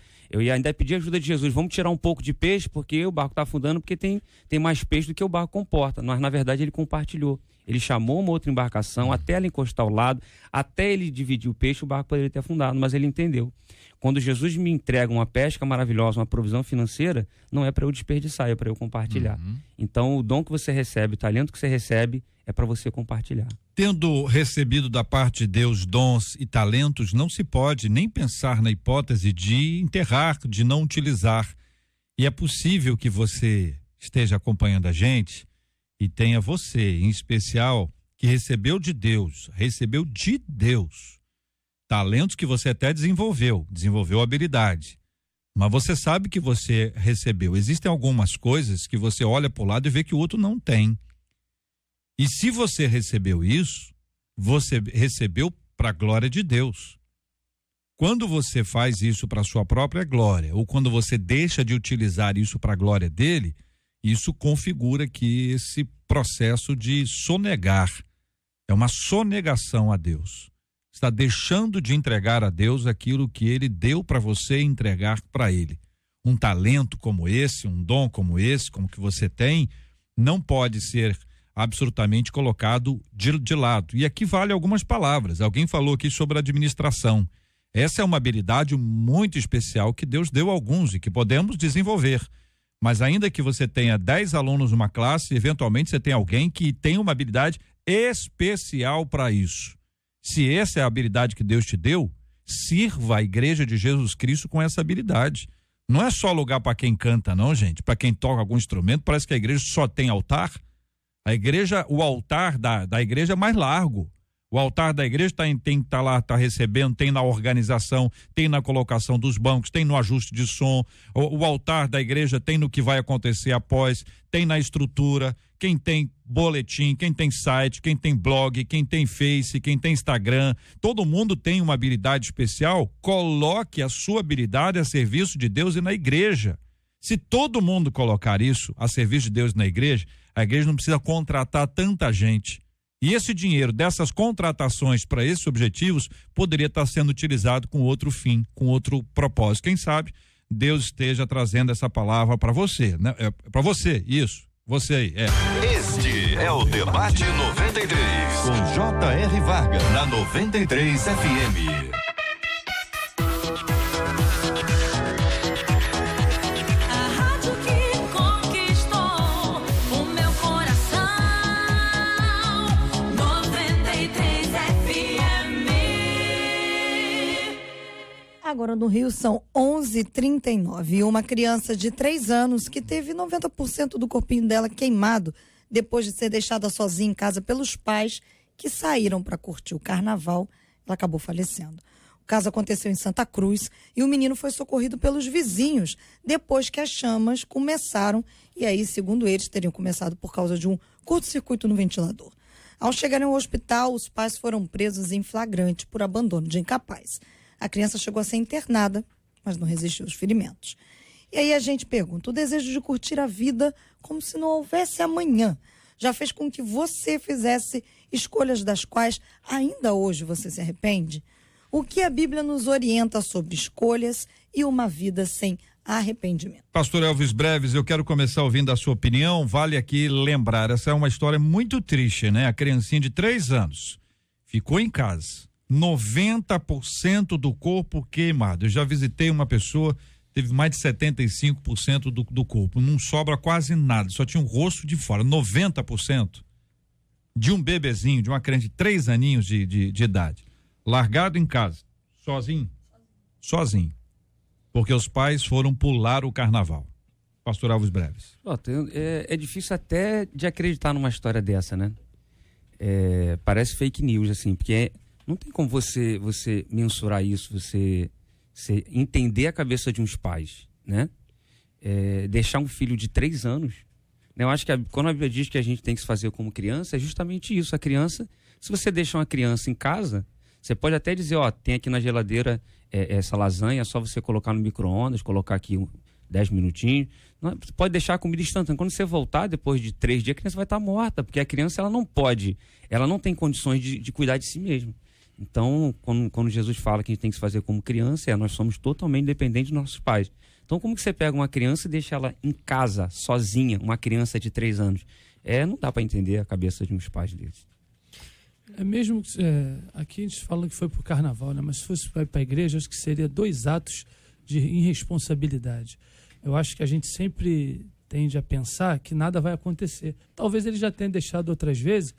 ainda pedir ajuda de Jesus. Vamos tirar um pouco de peixe, porque o barco está afundando, porque tem mais peixe do que o barco comporta. Mas, na verdade, ele compartilhou. Ele chamou uma outra embarcação até ela encostar ao lado, até ele dividir o peixe, o barco poderia ter afundado, mas ele entendeu. Quando Jesus me entrega uma pesca maravilhosa, uma provisão financeira, não é para eu desperdiçar, é para eu compartilhar. Então, o dom que você recebe, o talento que você recebe, é para você compartilhar. Tendo recebido da parte de Deus dons e talentos, não se pode nem pensar na hipótese de enterrar, de não utilizar. E é possível que você esteja acompanhando a gente e tenha você, em especial, que recebeu de Deus talentos que você até desenvolveu habilidade, mas você sabe que você recebeu. Existem algumas coisas que você olha para o lado e vê que o outro não tem. E se você recebeu isso, você recebeu para a glória de Deus. Quando você faz isso para a sua própria glória, ou quando você deixa de utilizar isso para a glória dele, isso configura que esse processo de sonegar é uma sonegação a Deus. Está deixando de entregar a Deus aquilo que ele deu para você entregar para ele. Um talento como esse, um dom como esse, como que você tem, não pode ser absolutamente colocado de lado. E aqui vale algumas palavras. Alguém falou aqui sobre administração. Essa é uma habilidade muito especial que Deus deu a alguns e que podemos desenvolver. Mas ainda que você tenha 10 alunos numa classe, eventualmente você tem alguém que tem uma habilidade especial para isso. Se essa é a habilidade que Deus te deu, sirva a Igreja de Jesus Cristo com essa habilidade. Não é só lugar para quem canta, não, gente. Para quem toca algum instrumento, parece que a igreja só tem altar. O altar da igreja é mais largo. O altar da igreja tem que estar lá, está recebendo, tem na organização, tem na colocação dos bancos, tem no ajuste de som. O altar da igreja tem no que vai acontecer após, tem na estrutura. Quem tem boletim, quem tem site, quem tem blog, quem tem Face, quem tem Instagram, todo mundo tem uma habilidade especial. Coloque a sua habilidade a serviço de Deus e na igreja. Se todo mundo colocar isso a serviço de Deus e na igreja, a igreja não precisa contratar tanta gente. E esse dinheiro dessas contratações para esses objetivos poderia estar sendo utilizado com outro fim, com outro propósito. Quem sabe Deus esteja trazendo essa palavra para você, né? Para você, isso. Você aí, Este é o Debate 93, com J.R. Vargas, na 93 FM. Agora no Rio são 11h39 e uma criança de 3 anos que teve 90% do corpinho dela queimado depois de ser deixada sozinha em casa pelos pais que saíram para curtir o carnaval, ela acabou falecendo. O caso aconteceu em Santa Cruz e o menino foi socorrido pelos vizinhos depois que as chamas começaram e aí, segundo eles, teriam começado por causa de um curto-circuito no ventilador. Ao chegarem ao hospital, os pais foram presos em flagrante por abandono de incapaz. A criança chegou a ser internada, mas não resistiu aos ferimentos. E aí a gente pergunta, o desejo de curtir a vida como se não houvesse amanhã já fez com que você fizesse escolhas das quais ainda hoje você se arrepende? O que a Bíblia nos orienta sobre escolhas e uma vida sem arrependimento? Pastor Elvis Breves, eu quero começar ouvindo a sua opinião. Vale aqui lembrar, essa é uma história muito triste, né? A criancinha de 3 anos ficou em casa. 90% do corpo queimado. Eu já visitei uma pessoa, teve mais de 75% do corpo. Não sobra quase nada, só tinha o rosto de fora. 90% de um bebezinho, de uma criança de 3 aninhos de idade, largado em casa, sozinho. Porque os pais foram pular o carnaval. Pastor Alves Breves. É difícil até de acreditar numa história dessa, né? Parece fake news, assim, porque não tem como você mensurar isso, você entender a cabeça de uns pais, né? Deixar um filho de 3 anos, né? Eu acho que quando a Bíblia diz que a gente tem que se fazer como criança, é justamente isso. A criança, se você deixa uma criança em casa, você pode até dizer, tem aqui na geladeira essa lasanha, é só você colocar no micro-ondas, colocar aqui 10 minutinhos. Você pode deixar a comida instantânea. Quando você voltar, depois de 3 dias, a criança vai estar morta, porque a criança ela não tem condições de cuidar de si mesma. Então, quando Jesus fala que a gente tem que se fazer como criança, nós somos totalmente dependentes dos nossos pais. Então, como que você pega uma criança e deixa ela em casa, sozinha, uma criança de 3 anos? Não dá para entender a cabeça de uns pais deles. Mesmo que, aqui a gente fala que foi pro carnaval, né? Mas se fosse para a igreja, acho que seria 2 atos de irresponsabilidade. Eu acho que a gente sempre tende a pensar que nada vai acontecer. Talvez ele já tenha deixado outras vezes,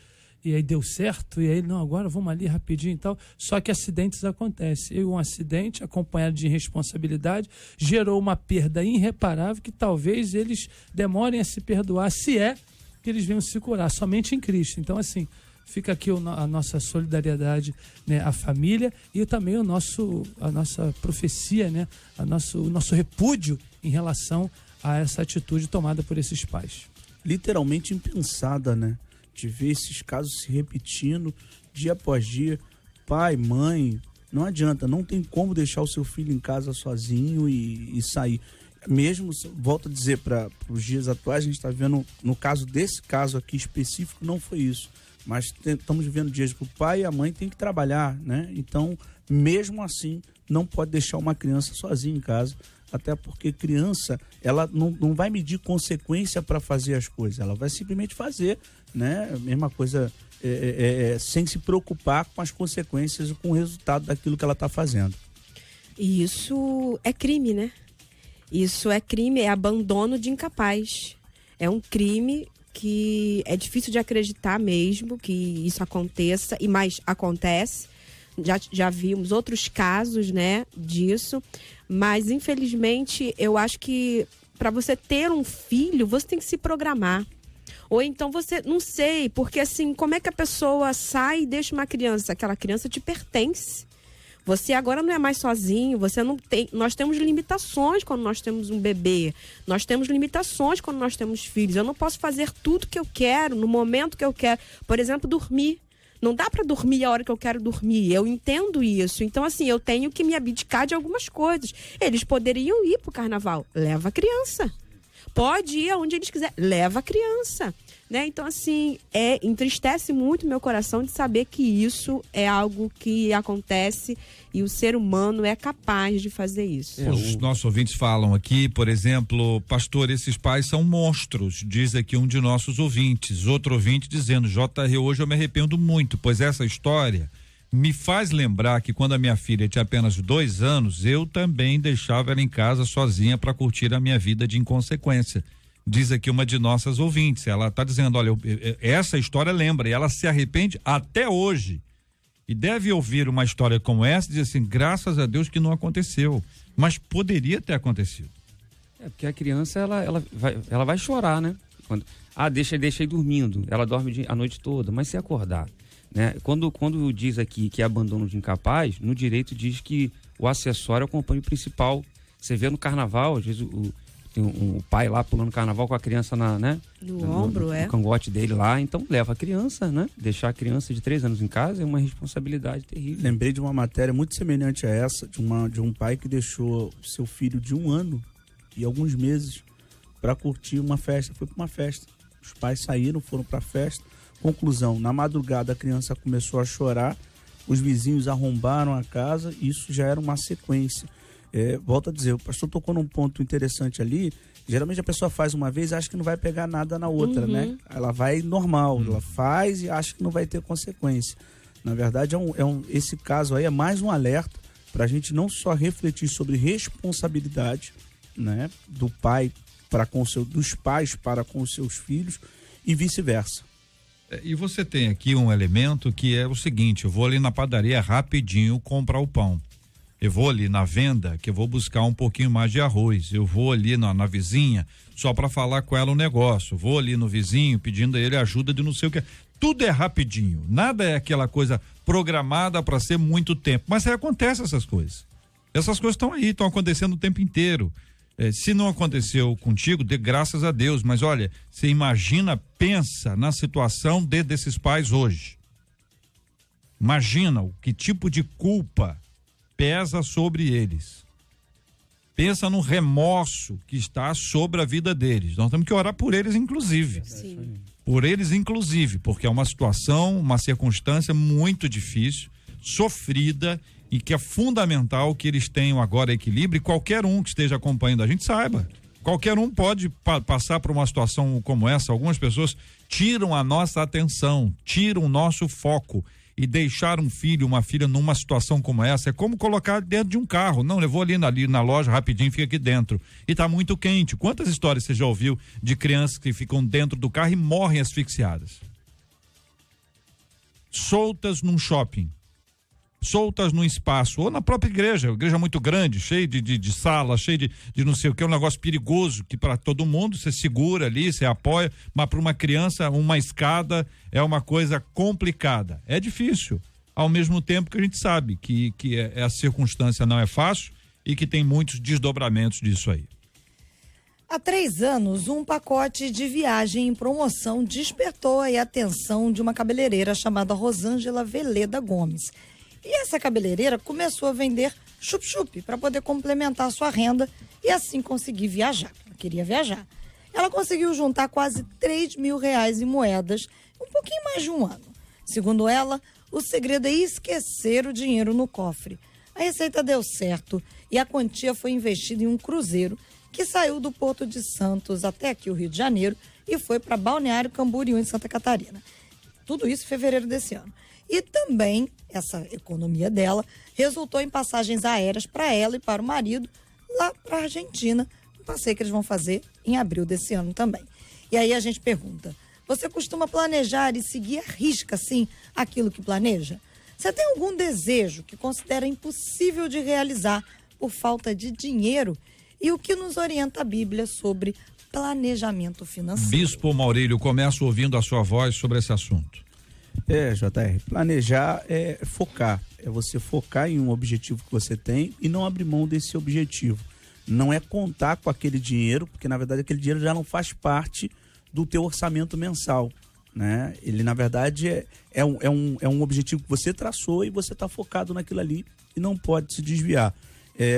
e aí deu certo, e aí, não, agora vamos ali rapidinho e tal. Só que acidentes acontecem. E um acidente acompanhado de irresponsabilidade gerou uma perda irreparável que talvez eles demorem a se perdoar, se é que eles venham se curar, somente em Cristo. Então, assim, fica aqui a nossa solidariedade, né, à família, e também a nossa profecia, né, o nosso repúdio em relação a essa atitude tomada por esses pais. Literalmente impensada, né? De ver esses casos se repetindo dia após dia. Pai, mãe, não adianta, não tem como deixar o seu filho em casa sozinho e sair. Mesmo, volto a dizer, para os dias atuais, a gente está vendo, no caso desse caso aqui específico, não foi isso. Mas estamos vivendo dias que o pai e a mãe têm que trabalhar, né? Então, mesmo assim, não pode deixar uma criança sozinha em casa, até porque criança, ela não vai medir consequência para fazer as coisas, ela vai simplesmente fazer, né? A mesma coisa, sem se preocupar com as consequências e com o resultado daquilo que ela está fazendo. E isso é crime, né? Isso é crime, é abandono de incapaz. É um crime que é difícil de acreditar mesmo que isso aconteça, e mais acontece. Já vimos outros casos, né, disso, mas infelizmente eu acho que para você ter um filho, você tem que se programar. Ou então você, não sei, porque assim, como é que a pessoa sai e deixa uma criança? Aquela criança te pertence. Você agora não é mais sozinho, você não tem. Nós temos limitações quando nós temos um bebê. Nós temos limitações quando nós temos filhos. Eu não posso fazer tudo que eu quero, no momento que eu quero. Por exemplo, dormir. Não dá para dormir a hora que eu quero dormir. Eu entendo isso. Então, assim, eu tenho que me abdicar de algumas coisas. Eles poderiam ir pro carnaval. Leva a criança. Pode ir aonde eles quiserem. Leva a criança. Né? Então, assim, entristece muito meu coração de saber que isso é algo que acontece e o ser humano é capaz de fazer isso. Os nossos ouvintes falam aqui, por exemplo, pastor, esses pais são monstros, diz aqui um de nossos ouvintes. Outro ouvinte dizendo, JR, hoje eu me arrependo muito, pois essa história me faz lembrar que quando a minha filha tinha apenas 2 anos, eu também deixava ela em casa sozinha para curtir a minha vida de inconsequência. Diz aqui uma de nossas ouvintes, ela está dizendo, olha, essa história lembra, e ela se arrepende até hoje. E deve ouvir uma história como essa e dizer assim, graças a Deus que não aconteceu, mas poderia ter acontecido. Porque a criança, ela vai chorar, né? Deixa aí dormindo, ela dorme a noite toda, mas se acordar, né? Quando diz aqui que é abandono de incapaz, no direito diz que o acessório é o companheiro principal. Você vê no carnaval, às vezes tem o pai lá pulando carnaval com a criança no ombro, no cangote dele lá, então leva a criança, né? Deixar a criança de 3 anos em casa é uma responsabilidade terrível. Lembrei de uma matéria muito semelhante a essa, de um pai que deixou seu filho de 1 ano e alguns meses para curtir uma festa, foi para uma festa. Os pais saíram, foram para a festa. Conclusão, na madrugada a criança começou a chorar, os vizinhos arrombaram a casa, e isso já era uma sequência. Volto a dizer, o pastor tocou num ponto interessante ali. Geralmente a pessoa faz uma vez e acha que não vai pegar nada na outra, né? Ela vai normal, ela faz e acha que não vai ter consequência. Na verdade, esse caso aí é mais um alerta para a gente não só refletir sobre responsabilidade, né, do pai dos pais para com os seus filhos e vice-versa. E você tem aqui um elemento que é o seguinte, eu vou ali na padaria rapidinho comprar o pão. Eu vou ali na venda, que eu vou buscar um pouquinho mais de arroz. Eu vou ali na vizinha, só para falar com ela um negócio. Vou ali no vizinho, pedindo a ele ajuda de não sei o que. Tudo é rapidinho. Nada é aquela coisa programada para ser muito tempo. Mas aí acontece essas coisas. Essas coisas estão aí, estão acontecendo o tempo inteiro. Se não aconteceu contigo, dê graças a Deus. Mas olha, você imagina, pensa na situação desses pais hoje. Imagina o que tipo de culpa pesa sobre eles. Pensa no remorso que está sobre a vida deles. Nós temos que orar por eles, inclusive. Sim. Por eles, inclusive, porque é uma situação, uma circunstância muito difícil, sofrida, e que é fundamental que eles tenham agora equilíbrio, e qualquer um que esteja acompanhando a gente saiba. Qualquer um pode passar por uma situação como essa. Algumas pessoas tiram a nossa atenção, tiram o nosso foco. E deixar um filho, uma filha numa situação como essa é como colocar dentro de um carro. Não, eu vou ali na loja rapidinho, fica aqui dentro. E tá muito quente. Quantas histórias você já ouviu de crianças que ficam dentro do carro e morrem asfixiadas? Soltas num shopping, soltas num espaço, ou na própria igreja muito grande, cheia de sala, cheia de não sei o que, é um negócio perigoso, que para todo mundo você segura ali, você apoia, mas para uma criança, uma escada é uma coisa complicada, é difícil, ao mesmo tempo que a gente sabe que a circunstância não é fácil e que tem muitos desdobramentos disso aí. Há 3 anos, um pacote de viagem em promoção despertou a atenção de uma cabeleireira chamada Rosângela Veleda Gomes. E essa cabeleireira começou a vender chup-chup para poder complementar a sua renda e assim conseguir viajar. Ela queria viajar. Ela conseguiu juntar quase R$3 mil em moedas, um pouquinho mais de um ano. Segundo ela, o segredo é esquecer o dinheiro no cofre. A receita deu certo e a quantia foi investida em um cruzeiro que saiu do Porto de Santos até aqui o Rio de Janeiro e foi para Balneário Camboriú, em Santa Catarina. Tudo isso em fevereiro desse ano. E também, essa economia dela resultou em passagens aéreas para ela e para o marido lá para a Argentina, um passeio que eles vão fazer em abril desse ano também. E aí a gente pergunta, você costuma planejar e seguir à risca, assim, aquilo que planeja? Você tem algum desejo que considera impossível de realizar por falta de dinheiro? E o que nos orienta a Bíblia sobre planejamento financeiro? Bispo Maurílio, começo ouvindo a sua voz sobre esse assunto. JR, planejar é focar, é você focar em um objetivo que você tem e não abrir mão desse objetivo. Não é contar com aquele dinheiro, porque na verdade aquele dinheiro já não faz parte do teu orçamento mensal, né? Ele na verdade é um objetivo que você traçou e você está focado naquilo ali e não pode se desviar.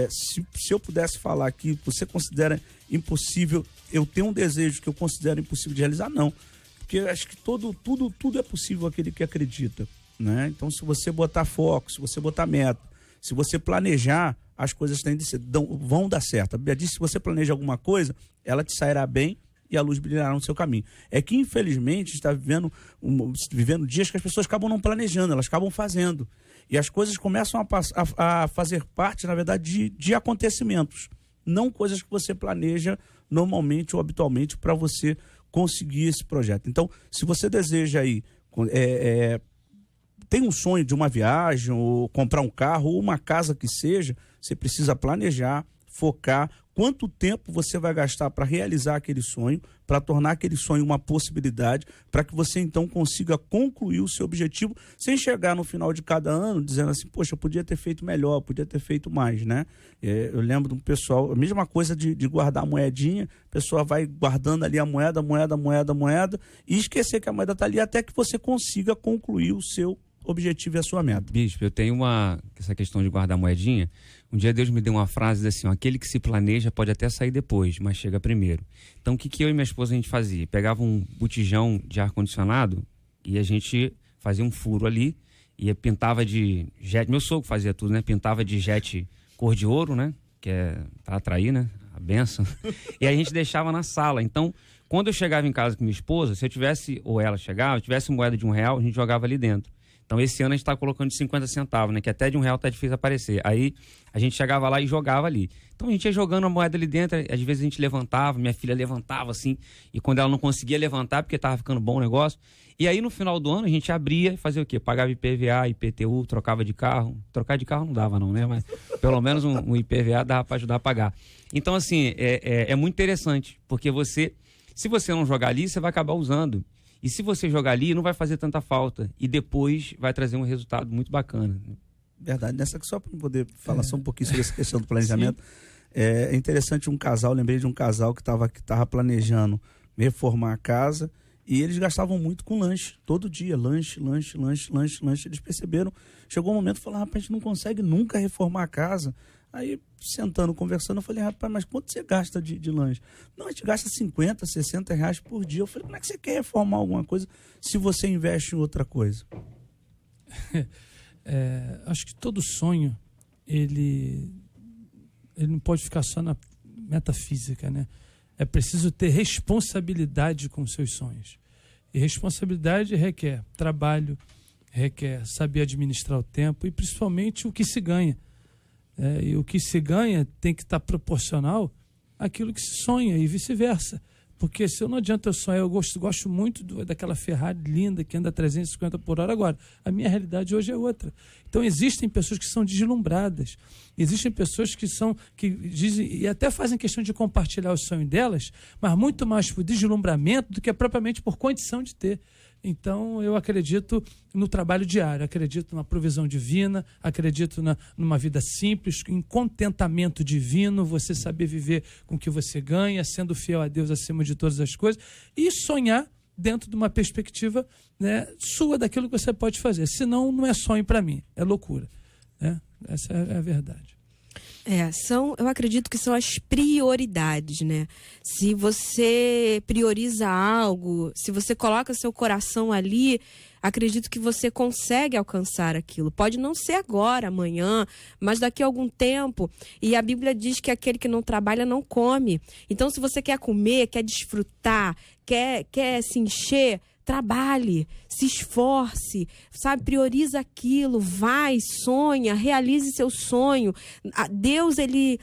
Se eu pudesse falar que você considera impossível, eu tenho um desejo que eu considero impossível de realizar, não. Porque eu acho que tudo é possível aquele que acredita, né? Então, se você botar foco, se você botar meta, se você planejar, as coisas vão dar certo. A Bíblia diz que se você planeja alguma coisa, ela te sairá bem e a luz brilhará no seu caminho. É que, infelizmente, está vivendo dias que as pessoas acabam não planejando, elas acabam fazendo. E as coisas começam a fazer parte, na verdade, de acontecimentos. Não coisas que você planeja normalmente ou habitualmente para você conseguir esse projeto. Então, se você deseja aí, tem um sonho de uma viagem, ou comprar um carro, ou uma casa que seja, você precisa planejar, focar, quanto tempo você vai gastar para realizar aquele sonho, para tornar aquele sonho uma possibilidade, para que você então consiga concluir o seu objetivo, sem chegar no final de cada ano dizendo assim, poxa, eu podia ter feito melhor, podia ter feito mais, né? Eu lembro do pessoal, a mesma coisa de guardar a moedinha, a pessoa vai guardando ali a moeda, e esquecer que a moeda está ali até que você consiga concluir o seu objetivo e a sua meta. Bispo, eu tenho essa questão de guardar moedinha. Um dia Deus me deu uma frase assim, aquele que se planeja pode até sair depois, mas chega primeiro. Então o que eu e minha esposa a gente fazia? Pegava um botijão de ar-condicionado e a gente fazia um furo ali e pintava de jet, meu sogro fazia tudo, né? Pintava de jet cor de ouro, né? Que é para atrair, né? A benção. E a gente deixava na sala. Então, quando eu chegava em casa com minha esposa, se eu tivesse, ou ela chegava, tivesse moeda de R$1, a gente jogava ali dentro. Então, esse ano a gente está colocando de 50 centavos, né? Que até de R$1 tá difícil aparecer. Aí, a gente chegava lá e jogava ali. Então, a gente ia jogando a moeda ali dentro. Às vezes a gente levantava, minha filha levantava assim. E quando ela não conseguia levantar, porque estava ficando bom o negócio. E aí, no final do ano, a gente abria e fazia o quê? Pagava IPVA, IPTU, trocava de carro. Trocar de carro não dava não, né? Mas pelo menos um IPVA dava para ajudar a pagar. Então, assim, é muito interessante. Porque se você não jogar ali, você vai acabar usando. E se você jogar ali, não vai fazer tanta falta. E depois vai trazer um resultado muito bacana. Verdade. Nessa que só para poder falar só um pouquinho sobre essa questão do planejamento. É interessante lembrei de um casal que estava planejando reformar a casa e eles gastavam muito com lanche. Todo dia, lanche. Eles perceberam. Chegou um momento e falaram, rapaz, a gente não consegue nunca reformar a casa. Aí, sentando, conversando, eu falei, rapaz, mas quanto você gasta de lanche? Não, a gente gasta 50, 60 reais por dia. Eu falei, como é que você quer reformar alguma coisa se você investe em outra coisa? Acho que todo sonho, ele não pode ficar só na metafísica, né? É preciso ter responsabilidade com os seus sonhos. E responsabilidade requer trabalho, requer saber administrar o tempo e principalmente o que se ganha. E o que se ganha tem que estar proporcional àquilo que se sonha e vice-versa. Porque se eu não adianta eu sonhar, eu gosto muito daquela Ferrari linda que anda a 350 por hora agora. A minha realidade hoje é outra. Então existem pessoas que são deslumbradas. Existem pessoas que dizem e até fazem questão de compartilhar o sonho delas, mas muito mais por deslumbramento do que propriamente por condição de ter. Então, eu acredito no trabalho diário, acredito na provisão divina, acredito numa vida simples, em contentamento divino, você saber viver com o que você ganha, sendo fiel a Deus acima de todas as coisas, e sonhar dentro de uma perspectiva, né, sua daquilo que você pode fazer. Senão, não é sonho para mim, é loucura. Né? Essa é a verdade. Eu acredito que são as prioridades, né? Se você prioriza algo, se você coloca seu coração ali, acredito que você consegue alcançar aquilo. Pode não ser agora, amanhã, mas daqui a algum tempo. E a Bíblia diz que aquele que não trabalha não come. Então, se você quer comer, quer desfrutar, quer se encher, trabalhe, se esforce, sabe? Prioriza aquilo, vai, sonha, realize seu sonho. Deus, ele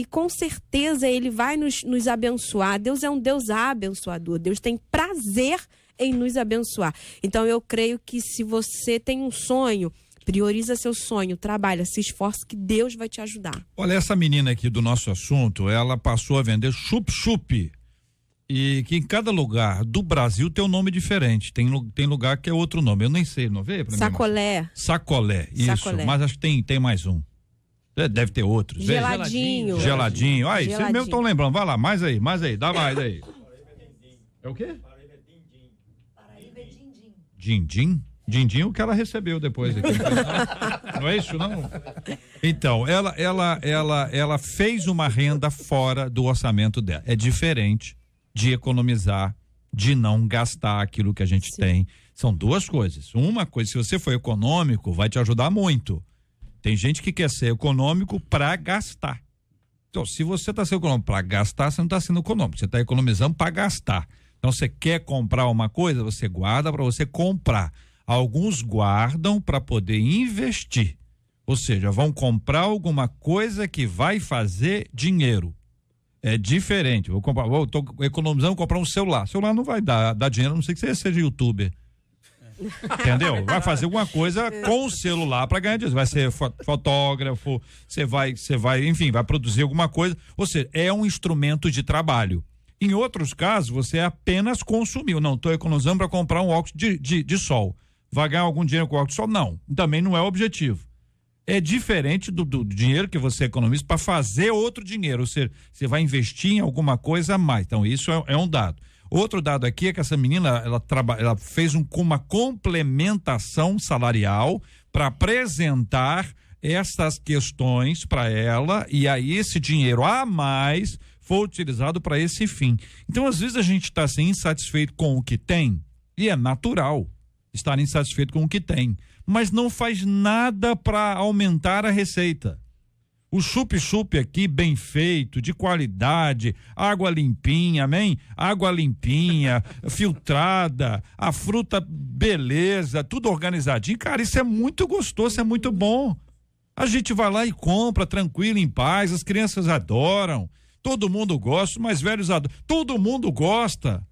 com certeza, ele vai nos abençoar. Deus é um Deus abençoador. Deus tem prazer em nos abençoar. Então, eu creio que se você tem um sonho, prioriza seu sonho, trabalha, se esforce que Deus vai te ajudar. Olha, essa menina aqui do nosso assunto, ela passou a vender chup-chup. E que em cada lugar do Brasil tem um nome diferente. Tem lugar que é outro nome. Eu nem sei, não vê? Sacolé. Sacolé, isso. Sacolé. Mas acho que tem mais um. Deve ter outros. Geladinho. Geladinho. Aí, vocês mesmo estão lembrando. Vai lá, mais aí, dá mais aí. É o quê? Paraíba é din-din. Din-din? Din-din o que ela recebeu depois aqui. Não é isso, não? Então, ela fez uma renda fora do orçamento dela. É diferente de economizar, de não gastar aquilo que a gente tem. São duas coisas. Uma coisa, se você for econômico, vai te ajudar muito. Tem gente que quer ser econômico para gastar. Então, se você está sendo econômico para gastar, você não está sendo econômico, você está economizando para gastar. Então, você quer comprar uma coisa, você guarda para você comprar. Alguns guardam para poder investir. Ou seja, vão comprar alguma coisa que vai fazer dinheiro. É tô economizando, vou comprar um celular. Celular não vai dar dinheiro, a não ser que você seja youtuber. Entendeu? Vai fazer alguma coisa com o celular para ganhar dinheiro. Vai ser fotógrafo, você vai, enfim, vai produzir alguma coisa. Ou seja, é um instrumento de trabalho. Em outros casos, você apenas consumiu. Não, estou economizando para comprar um óculos de sol. Vai ganhar algum dinheiro com óculos de sol? Não, também não é o objetivo. É diferente do dinheiro que você economiza para fazer outro dinheiro, ou seja, você vai investir em alguma coisa a mais. Então, isso é um dado. Outro dado aqui é que essa menina, ela fez uma complementação salarial para apresentar essas questões para ela, e aí esse dinheiro a mais foi utilizado para esse fim. Então, às vezes a gente está assim, insatisfeito com o que tem, e é natural estar insatisfeito com o que tem, mas não faz nada para aumentar a receita. O chup-chup aqui, bem feito, de qualidade, água limpinha, amém? Água limpinha, filtrada, a fruta beleza, tudo organizadinho. Cara, isso é muito gostoso, isso é muito bom. A gente vai lá e compra tranquilo, em paz, as crianças adoram, todo mundo gosta, os mais velhos adoram, todo mundo gosta.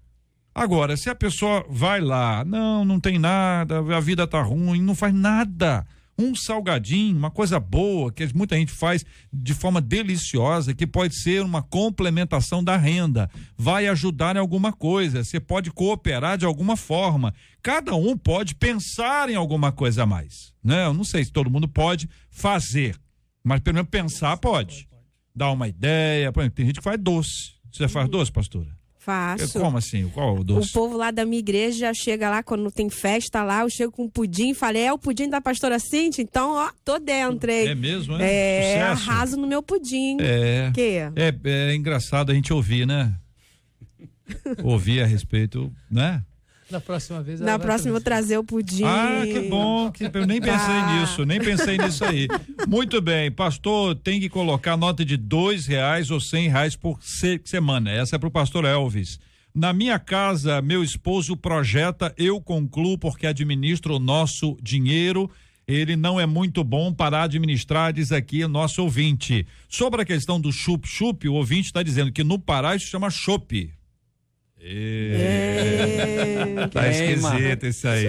Agora, se a pessoa vai lá, não tem nada, a vida tá ruim, não faz nada, um salgadinho, uma coisa boa, que muita gente faz de forma deliciosa, que pode ser uma complementação da renda, vai ajudar em alguma coisa, você pode cooperar de alguma forma, cada um pode pensar em alguma coisa a mais, né? Eu não sei se todo mundo pode fazer, mas pelo menos pensar pode, dar uma ideia, por exemplo, tem gente que faz doce, você faz doce, pastora? Faço. Como assim? Qual o doce? O povo lá da minha igreja chega lá, quando tem festa lá, eu chego com um pudim e falei, é o pudim da pastora Cíntia? Então, ó, tô dentro, hein? É mesmo, é? Sucesso. Arraso no meu pudim. É. É engraçado a gente ouvir, né? Ouvir a respeito, né? Na próxima vez. Na próxima eu vou trazer o pudim. Ah, que bom. Eu nem pensei nisso aí. Muito bem, pastor, tem que colocar nota de R$2 ou R$100 por semana. Essa é pro pastor Elvis. Na minha casa, meu esposo projeta, eu concluo porque administro o nosso dinheiro. Ele não é muito bom para administrar, diz aqui o nosso ouvinte. Sobre a questão do chup-chup, o ouvinte está dizendo que no Pará isso chama chope. Tá esquisito isso aí.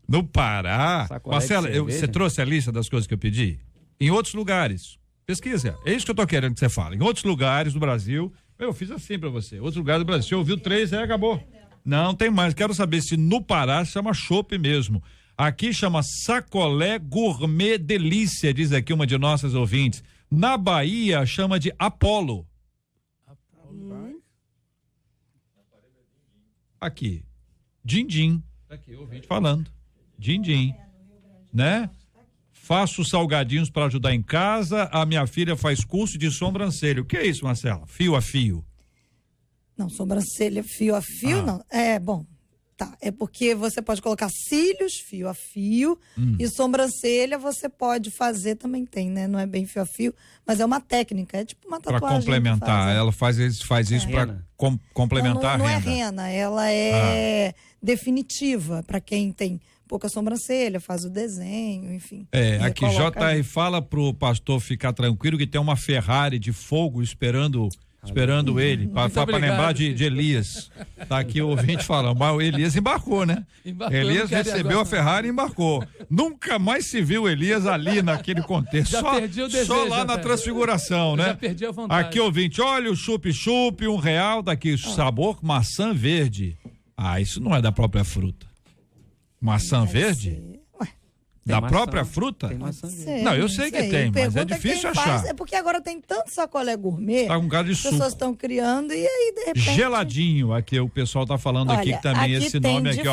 No Pará. Marcela, você trouxe a lista das coisas que eu pedi? Em outros lugares. Pesquisa. É isso que eu tô querendo que você fale. Em outros lugares do Brasil. Eu fiz assim pra você. Outros lugares do Brasil. Você ouviu 3, acabou. Não, tem mais. Quero saber se no Pará chama chopp mesmo. Aqui chama sacolé gourmet delícia, diz aqui uma de nossas ouvintes. Na Bahia chama de Apolo. Aqui, din-din, aqui o ouvinte falando, din-din, né? Faço salgadinhos para ajudar em casa, a minha filha faz curso de sobrancelha. O que é isso, Marcela? Fio a fio? Não, sobrancelha fio a fio, não. Tá, é porque você pode colocar cílios, fio a fio, e sobrancelha você pode fazer, também tem, né? Não é bem fio a fio, mas é uma técnica, é tipo uma tatuagem. Para complementar, ela faz isso para complementar não a renda. Não é rena, ela é definitiva, para quem tem pouca sobrancelha, faz o desenho, enfim. Aqui JR fala pro pastor ficar tranquilo que tem uma Ferrari de fogo esperando ele, para lembrar de Elias. Tá aqui o ouvinte falando, mas o Elias embarcou, né? Elias recebeu a Ferrari e embarcou. Nunca mais se viu Elias ali naquele contexto. Só lá na Transfiguração, né? Já perdi a vontade. Aqui, ouvinte, olha o chup-chup, R$1, daqui, sabor maçã verde. Isso não é da própria fruta. Maçã verde? Da própria fruta? Tem maçã verde. Não, eu sei que tem, mas é difícil achar. É porque agora tem tanto sacolé gourmet. Tá com cara de suco. As pessoas estão criando e aí, de repente... Geladinho, aqui o pessoal tá falando. Olha, aqui que também aqui esse nome aqui,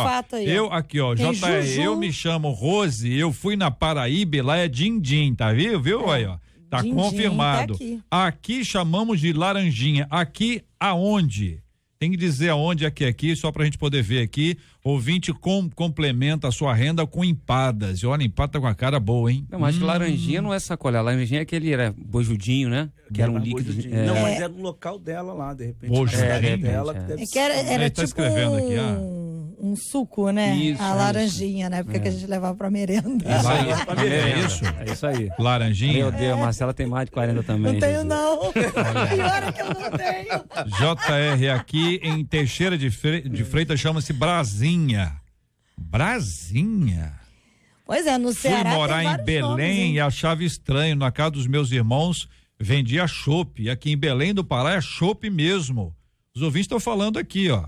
ó. JR, eu me chamo Rose, eu fui na Paraíba, lá é din-din, tá viu? Aí, ó. Tá din-din, confirmado. Tá aqui chamamos de laranjinha. Aqui aonde? Tem que dizer aonde aqui, só pra gente poder ver aqui. Ouvinte complementa a sua renda com empadas. E olha, empada tá com a cara boa, hein? Não, mas laranjinha não é sacolé. Laranjinha é aquele bojudinho, né? Que era um líquido. Não, mas é no local dela lá, de repente. Bojudinho. Dela, que deve era tipo escrevendo aqui, um suco, né? Isso, a laranjinha, né? Porque a gente levava pra merenda. É isso aí. Laranjinha. Meu Deus, a Marcela tem mais de 40 também. Não tenho, não. Pior é que eu não tenho. JR aqui em Teixeira de Freitas chama-se Brasinha. Brasinha? Pois é, no Ceará. Fui morar em Belém nomes, e achava estranho. Na casa dos meus irmãos vendia chopp. Aqui em Belém do Pará é chopp mesmo. Os ouvintes estão falando aqui, ó.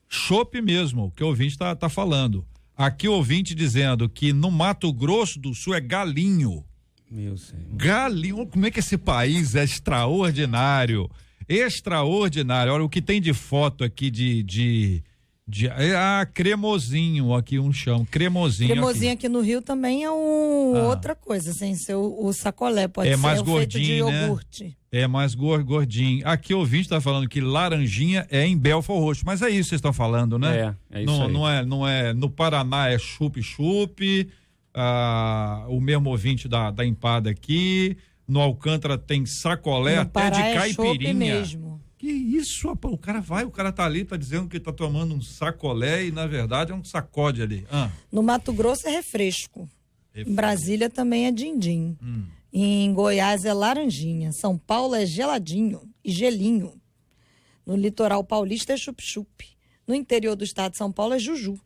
Chopp mesmo, que o ouvinte tá falando. Aqui o ouvinte dizendo que no Mato Grosso do Sul é galinho. Meu Senhor. Galinho, como é que esse país é extraordinário. Extraordinário. Olha o que tem de foto aqui cremosinho aqui, um chão, cremosinho aqui no Rio também é outra coisa, sem ser o sacolé, pode ser mais gordinho, feito de iogurte. Né? É mais gordinho. Aqui o ouvinte tá falando que laranjinha é em Belfort Roxo, mas é isso que vocês estão falando, né? É isso aí. Não é, no Paraná é chup-chup, o mesmo ouvinte da empada aqui, no Alcântara tem sacolé, até de caipirinha. É mesmo. Que isso, rapaz, o cara tá ali, tá dizendo que tá tomando um sacolé e na verdade é um sacode ali. No Mato Grosso é refresco. Em Brasília também é din-din. Em Goiás é laranjinha. São Paulo é geladinho e gelinho. No litoral paulista é chup-chup. No interior do estado de São Paulo é juju.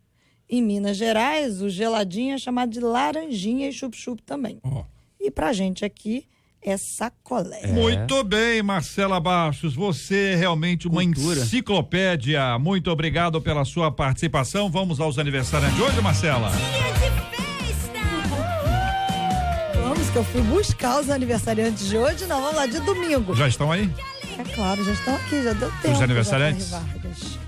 Em Minas Gerais, o geladinho é chamado de laranjinha e chup-chup também. E pra gente aqui é sacolé. Muito bem, Marcela Bastos, você é realmente uma enciclopédia. Muito obrigado pela sua participação. Vamos aos aniversários de hoje, Marcela. Vamos, que eu fui buscar os aniversariantes de hoje. Não, vamos lá, de domingo. Já estão aí? É claro, já estão aqui, já deu tempo. Os aniversariantes?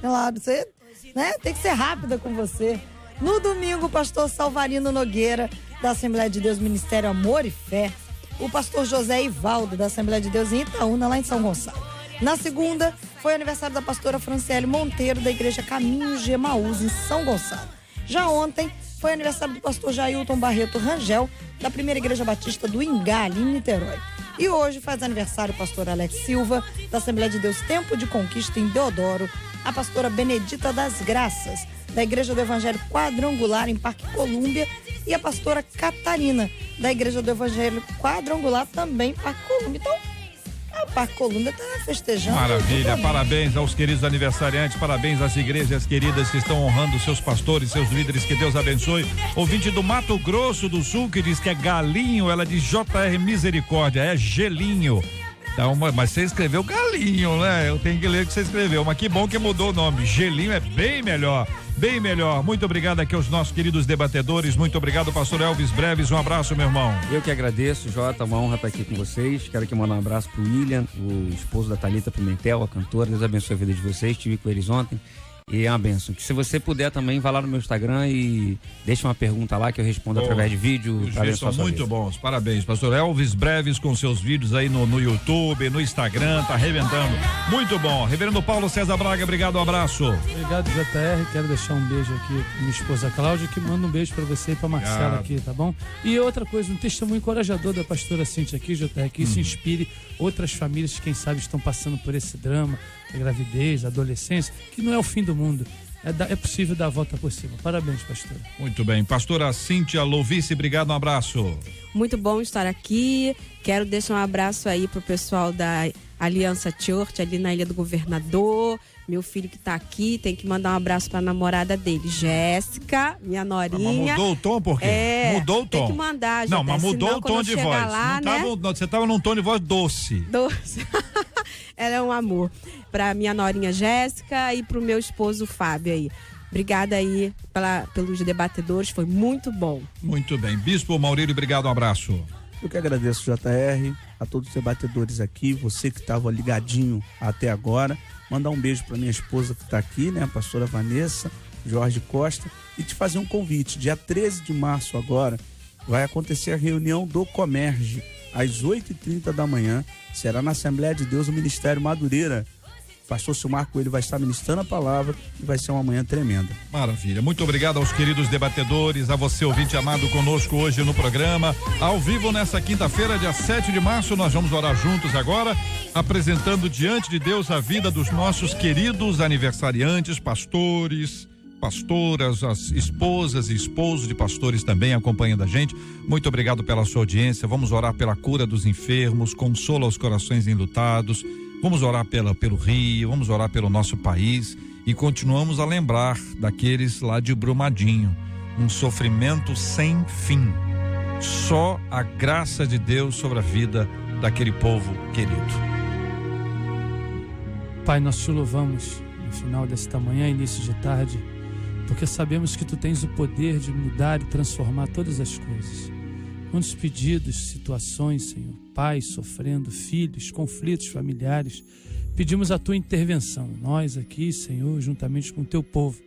Claro, você, né, tem que ser rápida com você. No domingo, o pastor Salvarino Nogueira, da Assembleia de Deus Ministério Amor e Fé. O pastor José Ivaldo, da Assembleia de Deus em Itaúna, lá em São Gonçalo. Na segunda, foi aniversário da pastora Franciele Monteiro, da Igreja Caminhos de Emaús, em São Gonçalo. Já ontem, foi aniversário do pastor Jailton Barreto Rangel, da Primeira Igreja Batista do Ingá, ali em Niterói. E hoje faz aniversário o pastor Alex Silva, da Assembleia de Deus Tempo de Conquista, em Deodoro, a pastora Benedita das Graças, da Igreja do Evangelho Quadrangular, em Parque Colúmbia, e a pastora Catarina, da Igreja do Evangelho Quadrangular, também em Parque Colúmbia. Então, o Parque Colúmbia está festejando. Maravilha, parabéns aos queridos aniversariantes, parabéns às igrejas queridas que estão honrando seus pastores, seus líderes, que Deus abençoe. Ouvinte do Mato Grosso do Sul, que diz que é galinho, ela diz JR Misericórdia, é gelinho. Então, mas você escreveu galinho, né? Eu tenho que ler o que você escreveu, mas que bom que mudou o nome. Gelinho é bem melhor. Bem melhor. Muito obrigado aqui aos nossos queridos debatedores. Muito obrigado, pastor Elvis Breves. Um abraço, meu irmão. Eu que agradeço, Jota. Uma honra estar aqui com vocês. Quero aqui mandar um abraço pro William, o esposo da Thalita Pimentel, a cantora. Deus abençoe a vida de vocês. Estive com eles ontem. E é uma bênção. Se você puder também, vá lá no meu Instagram e deixa uma pergunta lá que eu respondo através de vídeo. Os vídeos são muito bons. Parabéns, pastor Elvis Breves, com seus vídeos aí no YouTube, no Instagram, tá arrebentando. Muito bom. Reverendo Paulo César Braga, obrigado, um abraço. Obrigado, JR. Quero deixar um beijo aqui pra minha esposa Cláudia, que manda um beijo pra você e pra Marcela aqui, tá bom? E outra coisa, um testemunho encorajador da pastora Cíntia aqui, JR, que isso inspire outras famílias que, quem sabe, estão passando por esse drama, a gravidez, a adolescência, que não é o fim do mundo. É possível dar a volta por cima. Parabéns, pastora. Muito bem. Pastora Cíntia Louvice, obrigado, um abraço. Muito bom estar aqui. Quero deixar um abraço aí pro pessoal da Aliança Church, ali na Ilha do Governador. Meu filho que tá aqui, tem que mandar um abraço pra namorada dele, Jéssica, minha norinha. Mas mudou o tom por quê? Mudou o tom. Tem que mandar, Não, mas mudou o tom de voz. Lá, você tava num tom de voz doce. Doce. Ela é um amor. Pra minha norinha Jéssica e pro meu esposo Fábio aí. Obrigada aí pelos debatedores, foi muito bom. Muito bem. Bispo Maurílio, obrigado, um abraço. Eu que agradeço, JR, a todos os debatedores aqui, você que estava ligadinho até agora. Mandar um beijo para minha esposa que está aqui, né, a pastora Vanessa, Jorge Costa, e te fazer um convite. Dia 13 de março agora vai acontecer a reunião do Comerge, às 8h30 da manhã. Será na Assembleia de Deus, no Ministério Madureira. O pastor Silmar Coelho vai estar ministrando a palavra e vai ser uma manhã tremenda. Maravilha. Muito obrigado aos queridos debatedores, a você ouvinte amado conosco hoje no programa, ao vivo nessa quinta-feira, dia 7 de março, nós vamos orar juntos agora, apresentando diante de Deus a vida dos nossos queridos aniversariantes, pastores, pastoras, as esposas e esposos de pastores também acompanhando a gente. Muito obrigado pela sua audiência. Vamos orar pela cura dos enfermos, consolo aos corações enlutados. Vamos orar pelo Rio, vamos orar pelo nosso país e continuamos a lembrar daqueles lá de Brumadinho. Um sofrimento sem fim. Só a graça de Deus sobre a vida daquele povo querido. Pai, nós te louvamos no final desta manhã, início de tarde, porque sabemos que tu tens o poder de mudar e transformar todas as coisas. Quantos pedidos, situações, Senhor, pais sofrendo, filhos, conflitos familiares, pedimos a tua intervenção. Nós aqui, Senhor, juntamente com o teu povo.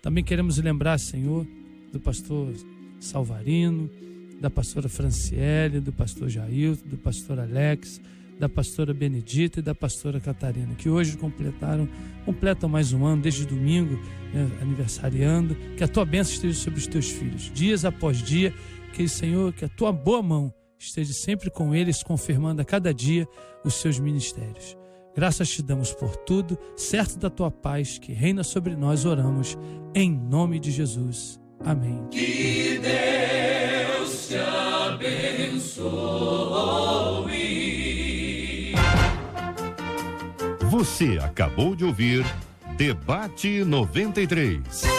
Também queremos lembrar, Senhor, do pastor Salvarino, da pastora Franciele, do pastor Jailton, do pastor Alex, da pastora Benedita e da pastora Catarina, que hoje completam mais um ano, desde domingo, aniversariando. Que a tua bênção esteja sobre os teus filhos, dias após dia. Que, Senhor, que a tua boa mão esteja sempre com eles, confirmando a cada dia os seus ministérios. Graças te damos por tudo, certo da tua paz que reina sobre nós, oramos em nome de Jesus. Amém. Que Deus te abençoe. Você acabou de ouvir Debate 93.